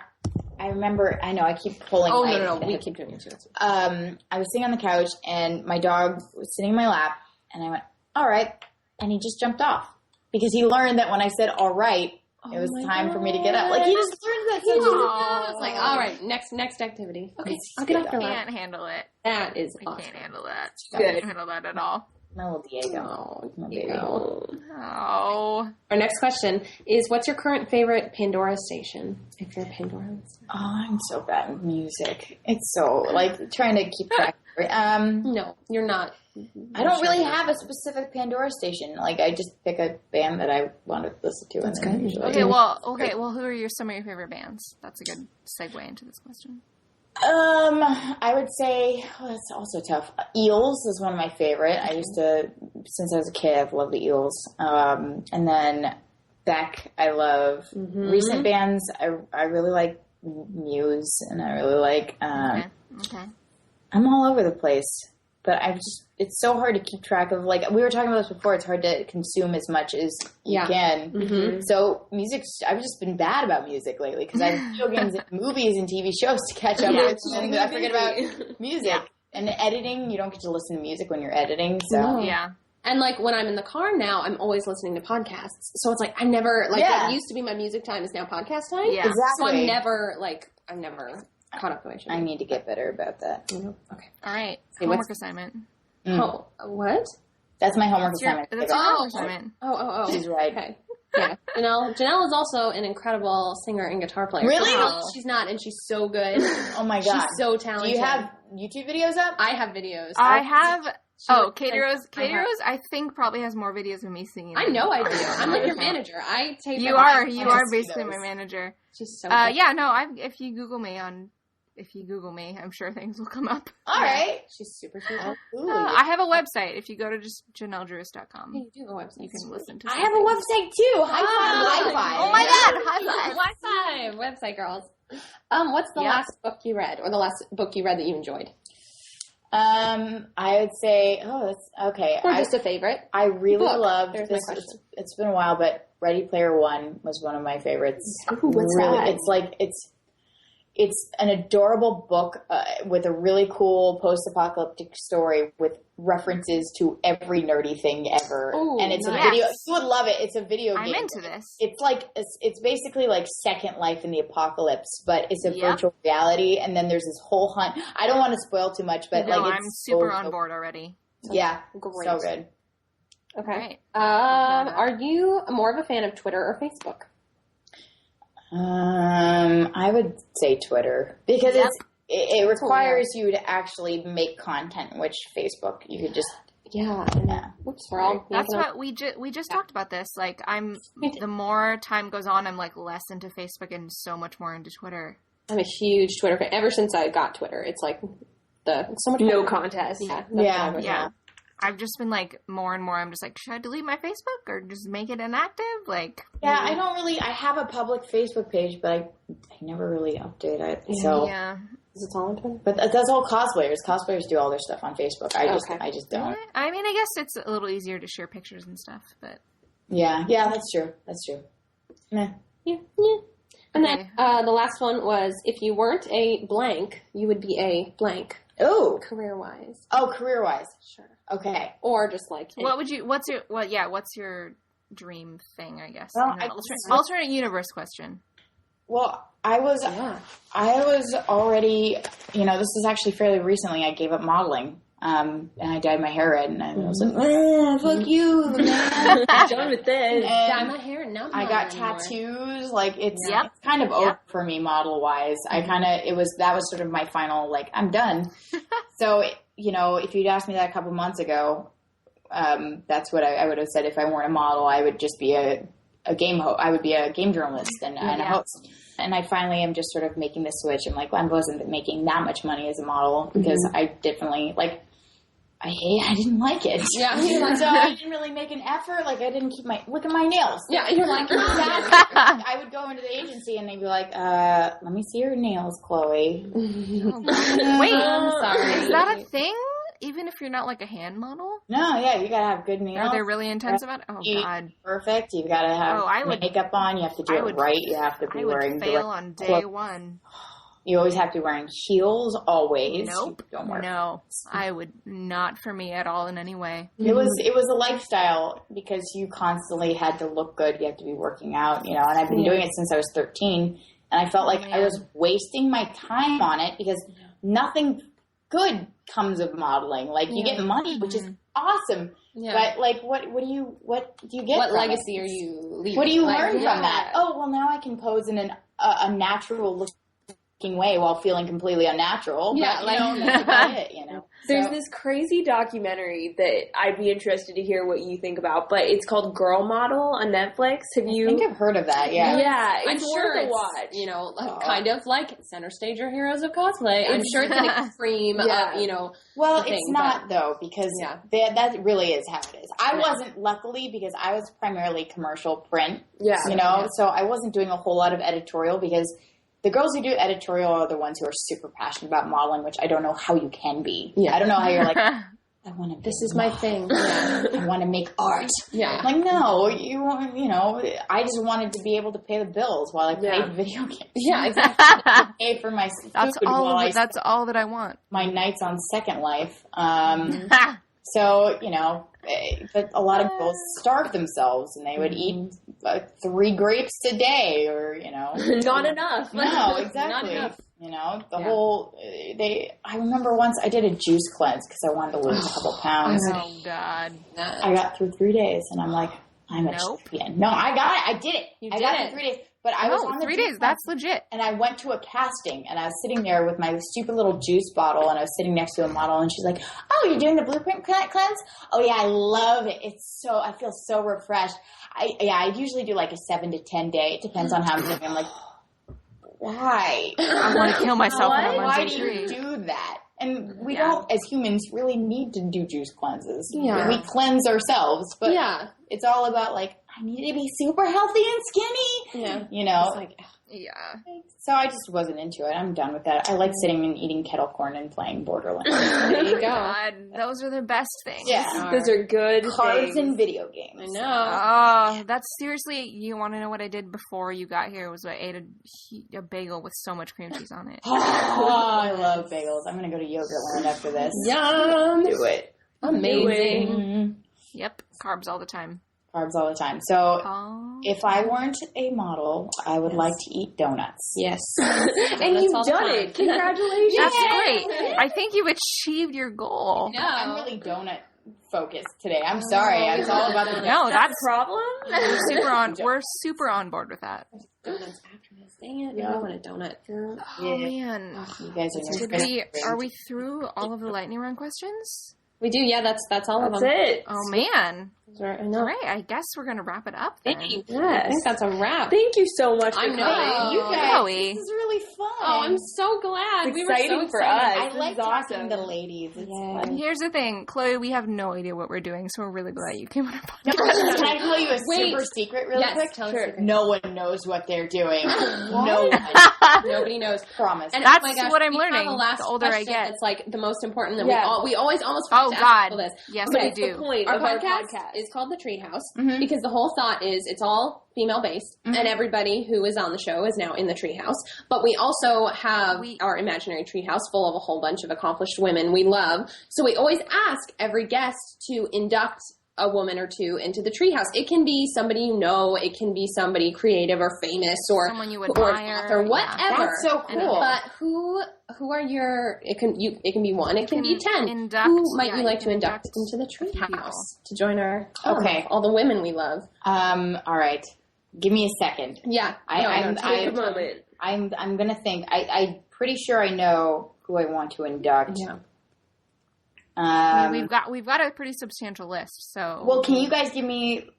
I remember, I know I keep pulling. Oh, my, no, we keep doing it too. I was sitting on the couch, and my dog was sitting in my lap, and I went, all right, and he just jumped off because he learned that when I said all right, it was time for me to get up. Like, he just learned that. I was like, all right, next activity. Okay, I'll get off your lap. Can't handle it. That is I awesome. can't handle that. Good. Can't handle that at all. My little Diego. Oh, My baby. Oh. Our next question is, what's your current favorite Pandora station? If you're a Pandora listener. Oh, I'm so bad at music. It's so, like, trying to keep track. No, you're not. I don't really have a specific Pandora station. Like, I just pick a band that I want to listen to. That's and then good. usually- Okay, well, who are some of your favorite bands? That's a good segue into this question. I would say, that's also tough. Eels is one of my favorite. I used to, since I was a kid, I've loved the Eels. And then Beck, I love. Recent bands, I really like Muse, and I really like, Okay. I'm all over the place. But it's so hard to keep track of, like, we were talking about this before, it's hard to consume as much as you can. Mm-hmm. So I've just been bad about music lately, because I have video games and movies and TV shows to catch up with, and I forget about music. Yeah. And editing, you don't get to listen to music when you're editing, so. No. Yeah. And, like, when I'm in the car now, I'm always listening to podcasts. So it's like, I never, like, that used to be my music time is now podcast time. Yeah. Exactly. So I'm never caught up the way I should. I need to get better about that. Mm-hmm. Okay. All right. Hey, Homework assignment. Oh, what? That's my homework That's your assignment. homework assignment. Oh. She's right. Okay. Yeah. Janelle is also an incredible singer and guitar player. Really? She's not, and she's so good. Oh my god. She's so talented. Do you have YouTube videos up? I have videos. I have. Katie Rose. I have. I think probably has more videos of me singing. I know I do. her I'm like your account. manager. I tape. You everything. are see basically those. my manager. She's so good. Yeah, no. If you Google me, I'm sure things will come up. All right. She's super cool. Ooh. I have a website. If you go to just JanelleDrewis.com, You do have a website. you can listen to. I have a website too. High five. Oh my god! High five! High five, website girls. What's the last book you read, or the last book you read that you enjoyed, I would say, that's okay. or just a favorite? I really Book. loved There's my this. question. It's been a while, but Ready Player One was one of my favorites. Ooh, what's really, that? It's like it's an adorable book with a really cool post-apocalyptic story with references to every nerdy thing ever. Ooh, and it's nice. a video. You would love it. It's a video I'm game. into this. It's like it's basically like Second Life in the apocalypse, but it's a Yep. virtual reality. And then there's this whole hunt. I don't want to spoil too much, but No, like I'm it's super so, on board already. Yeah, Great. so good. Okay. Right. Are you more of a fan of Twitter or Facebook? I would say Twitter because Yep. it requires you to actually make content, which Facebook you could just Yeah. Whoops, we're all. That's yanking what we just talked about this. Like, the more time goes on, I'm like less into Facebook and so much more into Twitter. I'm a huge Twitter fan. Ever since I got Twitter, it's like it's so much No fun. contest. Yeah. Yeah. I've just been like more and more. I'm just like, should I delete my Facebook or just make it inactive? Like, I don't really. I have a public Facebook page, but I never really update it. So, yeah. Is it all on Twitter? but that's all cosplayers. Cosplayers do all their stuff on Facebook. I just don't. I mean, I guess it's a little easier to share pictures and stuff, but Yeah, that's true. That's true. Meh. Yeah. And then the last one was, if you weren't a blank, you would be a blank. Oh, Career-wise. oh, career-wise. Sure. Okay. Or just like... what's your dream thing, I guess? Well, alternate universe question. Well, I was already, this is actually fairly recently, I gave up modeling. And I dyed my hair red, and I was like, fuck you, man. Done with this. Dye my hair, and now I got tattoos. Like, it's kind of over for me model-wise. That was sort of my final, like, I'm done. So, if you'd asked me that a couple months ago, that's what I would have said. If I weren't a model, I would just be a game host. I would be a game journalist and a host. And I finally am just sort of making the switch. I'm like, well, I wasn't making that much money as a model because I definitely, like, I didn't like it. Yeah. So I didn't really make an effort. Like, I didn't look at my nails. Yeah, you're like, I would go into the agency and they'd be like, let me see your nails, Chloe. Wait, I'm sorry. Is that a thing? Even if you're not like a hand model? No, yeah, you gotta have good nails. Are they really intense about it? Oh, God. Perfect. You gotta have makeup on. You have to do it right. You have to be wearing fail on day one. You always have to be wearing heels, always. Nope. No. I would not for me at all in any way. It was a lifestyle because you constantly had to look good. You have to be working out, and I've been doing it since I was 13. And I felt like I was wasting my time on it because nothing good comes of modeling. Like, you get money, which is awesome. Yeah. But, like, what do you get What from legacy it? are you leaving? What do you learn from that? Oh, well, now I can pose in a natural looking way while feeling completely unnatural. Yeah, but, that's about it, There's this crazy documentary that I'd be interested to hear what you think about, but it's called Girl Model on Netflix. I think I've heard of that, yeah. Yeah, I'm sure worth a watch. watch. Kind of like Center Stage or Heroes of Cosplay. I'm sure it's an extreme of, Well, it's not, though, because that really is how it is. I wasn't, luckily, because I was primarily commercial print, so I wasn't doing a whole lot of editorial because the girls who do editorial are the ones who are super passionate about modeling, which I don't know how you can be. Yeah. I don't know how you're like, I want to. This is my thing. Yeah. I want to make art. Yeah. Like, no, I just wanted to be able to pay the bills while I played video games. Yeah, exactly. Pay for my That's all that I want. My nights on Second Life. So, but a lot of girls starve themselves and they would eat 3 grapes a day or, Not enough. No, exactly. Not enough. I remember once I did a juice cleanse because I wanted to lose a couple pounds. Oh, God. I got through 3 days and I'm like, I'm a champion. No, I got it. I did it. I got it in 3 days. But I was on the 3 days. That's legit. And I went to a casting, and I was sitting there with my stupid little juice bottle, and I was sitting next to a model, and she's like, "Oh, you're doing the blueprint cleanse? Oh yeah, I love it. I feel so refreshed. I usually do like a 7 to 10 day. It depends on how I'm feeling. I'm like, why? I want to kill myself. Why do you do that? And we don't, as humans, really need to do juice cleanses. Yeah. We cleanse ourselves, but it's all about like, I need to be super healthy and skinny. Yeah. It's like, So I just wasn't into it. I'm done with that. I like sitting and eating kettle corn and playing Borderlands. There you go. God, those are the best things. Yeah. Those are good cards and video games. I know. Oh, that's seriously, you want to know what I did before you got here? Was I ate a bagel with so much cream cheese on it. Oh, I love bagels. I'm going to go to Yogurtland after this. Yum. Do it. Amazing. Mm-hmm. Yep. Carbs all the time. Carbs all the time. So if I weren't a model, I would like to eat donuts. Yes. And you've done it. Congratulations. That's great. I think you've achieved your goal. No. I'm really donut focused today. I'm sorry. It's all about the No, that's a problem. We're super on board with that. Donuts after this. Dang it. I want a donut. Oh, man. You guys are we through all of the lightning round questions? We do, yeah. That's all of them. That's it. Oh, man. I know. All right, I guess we're going to wrap it up then. Yes. I think that's a wrap. Thank you so much for coming. You guys, this is really fun. Oh, I'm so glad. It's we were exciting so for excited. us. I like talking to ladies. It's fun. Here's the thing, Chloe, we have no idea what we're doing, so we're really glad you came on our No, podcast. can I tell you a super secret really quick? Tell us a secret. No one knows what they're doing. No one. Nobody knows. Promise. And that's what I'm learning the older I get. It's like the most important that we always almost Oh, forget to God. ask people this. Yes, But we do. The point Our of podcast is called The Treehouse because the whole thought is it's all female-based and everybody who is on the show is now in the treehouse. But we also have our imaginary treehouse full of a whole bunch of accomplished women we love. So we always ask every guest to induct a woman or two into the Treehouse. It can be somebody you know, it can be somebody creative or famous or someone you admire or whatever. That's so cool. But who are your? It can be one. It can be 10. Induct, who might you like to induct into the Treehouse to join our all the women we love? All right. Give me a second. Yeah, take a moment. I'm gonna think. I'm pretty sure I know who I want to induct. Yeah. We've got a pretty substantial list. So Well, can you guys give me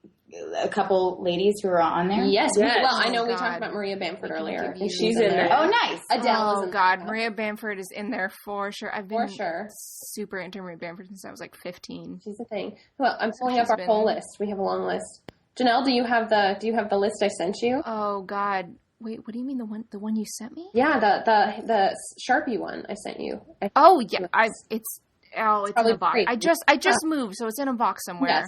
a couple ladies who are on there? Yes. Yes. Well, I know we God. talked about Maria Bamford earlier. She's in there. Oh, nice. Adele is in God, there. Maria Bamford is in there for sure. I've been For sure. super into Maria Bamford since I was like 15. She's the thing. Well, I'm pulling up our whole list. We have a long list. Janelle, do you have the list I sent you? Oh God. Wait, what do you mean the one you sent me? Yeah, the Sharpie one I sent you. Oh yeah, it's in probably a box. great. I just moved, so it's in a box somewhere. Yes.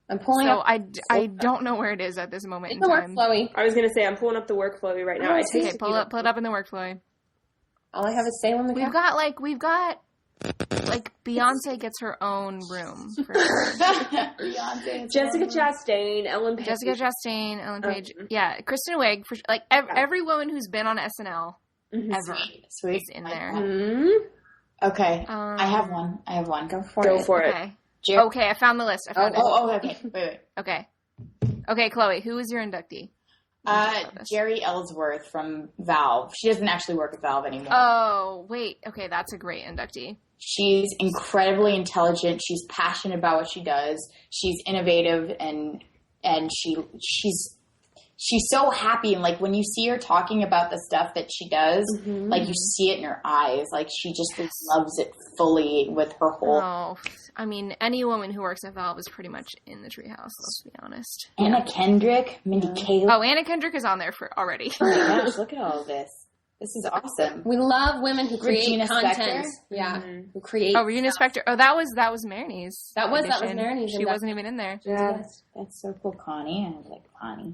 I'm pulling So up. I don't know where it is at this moment in the time. workflowy. I was going to say, I'm pulling up the workflow right now. Okay, pull it up in the workflow. All I have is Salem. We've got Beyonce gets her own room. For sure. Jessica Chastain, Ellen Page. Jessica Chastain, Ellen Page, yeah, Kristen Wiig. For like every woman who's been on SNL ever Sweet. is in there. Mm-hmm. Okay. I have one. Go for Go it. for it. Okay. Okay, I found the list. Okay. Wait. Okay, Chloe, who is your inductee? Jerry Ellsworth from Valve. She doesn't actually work at Valve anymore. Oh, wait. Okay, that's a great inductee. She's incredibly intelligent. She's passionate about what she does. She's innovative and she's so happy. And like when you see her talking about the stuff that she does, like you see it in her eyes. Like she just loves it fully with her whole. Oh, I mean, any woman who works at Valve is pretty much in the Treehouse. Let's be honest. Anna Kendrick, Mindy Kaling. Oh, Anna Kendrick is on there already. Oh my gosh, look at all of this. This is awesome. We love women who create Regina content. Spektor? Yeah, who create. Oh, Regina Spektor. Oh, that was Marinese. That was edition. Marinese. She wasn't even in there. Yeah, that's so cool, Connie. I like Connie.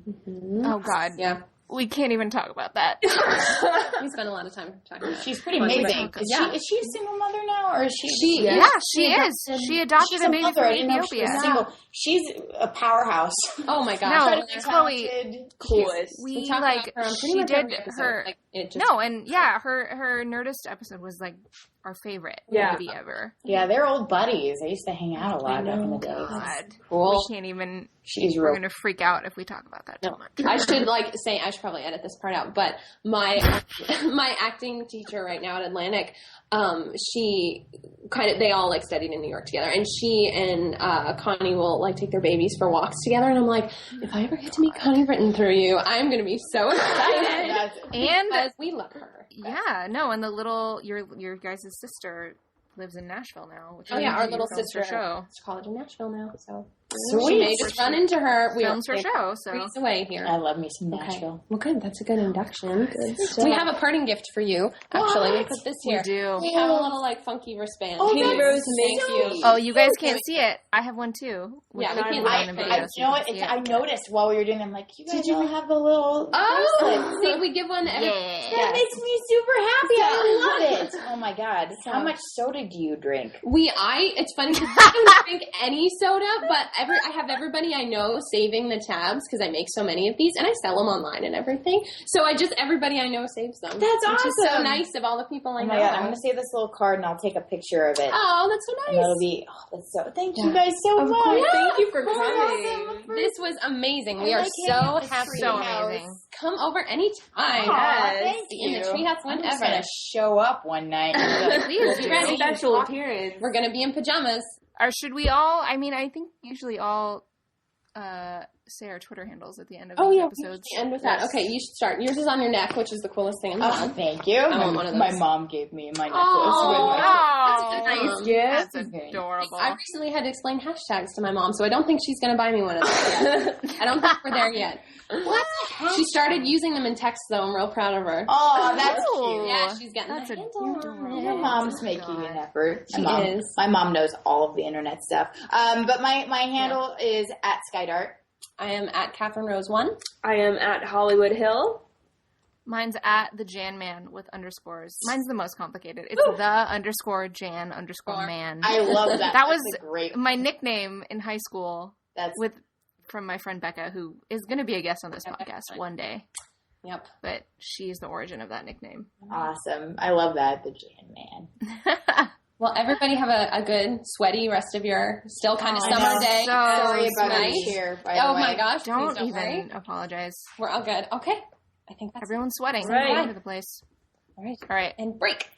Oh God. Yeah. We can't even talk about that. We spent a lot of time talking about it. She's pretty amazing. Is she a single mother now, or is she? Yeah, she is. She adopted a baby from Ethiopia. Single. She's a powerhouse. Oh my gosh. No, Chloe. Coolest. We talk like about her on pretty she much did every episode. her. Like, it just, No, and yeah, her Nerdist episode was like our favorite movie ever. Yeah, they're old buddies. I used to hang out a lot back in the day. God, Cool. we can't even. She's We're real. gonna freak out if we talk about that too much. I should probably edit this part out, but my acting teacher right now at Atlantic, she they all like studied in New York together, and she and Connie will like take their babies for walks together, and I'm like, if I ever get to meet Connie Britton through you, I'm gonna be so excited. And because we love her. Yeah, no, and the little your guys' sister lives in Nashville now. Which Our little films sister her show. goes to college in Nashville now, so Sweet. we may just run into her. We Films her show, so breeze away here. I love me some Nashville. Well, good. That's a good induction. We have a parting gift for you. Actually, we put this here. we do. We have a little like funky wristband. Oh, Katie that's Rose, so thank you. Oh, you guys can't see it. I have one too. Yeah, we can't I, see it. You know what? I noticed while we were doing them, like, you guys all have a little Oh, see, we give one to every. That makes me super happy. I love it. Oh my God. How much soda do you drink? It's funny because I don't drink any soda, but I have everybody I know saving the tabs because I make so many of these and I sell them online and everything. So everybody I know saves them. That's which is so awesome. nice of all the people I Oh know. my God. I'm going to save this little card and I'll take a picture of it. Oh, that's so And nice. that'll be, thank you guys so Of much. course. Thank you for Of course. coming. This was amazing. We are so happy. So amazing. Come over anytime. Aw, thank In you. the Treehouse I'm just whenever. going to show up one night. Please do. Ready. Special appearance. We're going to be in pajamas. Or should we all? I mean, I think usually all say our Twitter handles at the end of each episodes. We end with that. Okay, you should start. Yours is on your neck, which is the coolest thing in the Oh, world. thank you. want one of those. My mom gave me my necklace. Oh, Nice that's gift. adorable. I recently had to explain hashtags to my mom, so I don't think she's going to buy me one of those yet. I don't think we're there yet. What? She started using them in text, though. I'm real proud of her. Oh, that's Ooh. cute. Yeah, she's getting That's the handle on adorable. it. My mom's making an effort. She is. My mom knows all of the internet stuff. But my handle is at Skydart. I am at Catherine Rose 1. I am at Hollywood Hill. Mine's at the Jan Man with underscores. Mine's the most complicated. It's _Jan_man. I love that. That was great my nickname in high school. That's from my friend Becca, who is going to be a guest on this podcast one day. Yep. But she's the origin of that nickname. awesome. I love that, the Jan Man. Well, everybody have a good, sweaty rest of your still kind of summer day. Sorry about nice. our cheer, by the way. My gosh. Don't please even worry. apologize. We're all good. Okay. I think that's Everyone's sweating Right. all over the place. all right. All right. And break.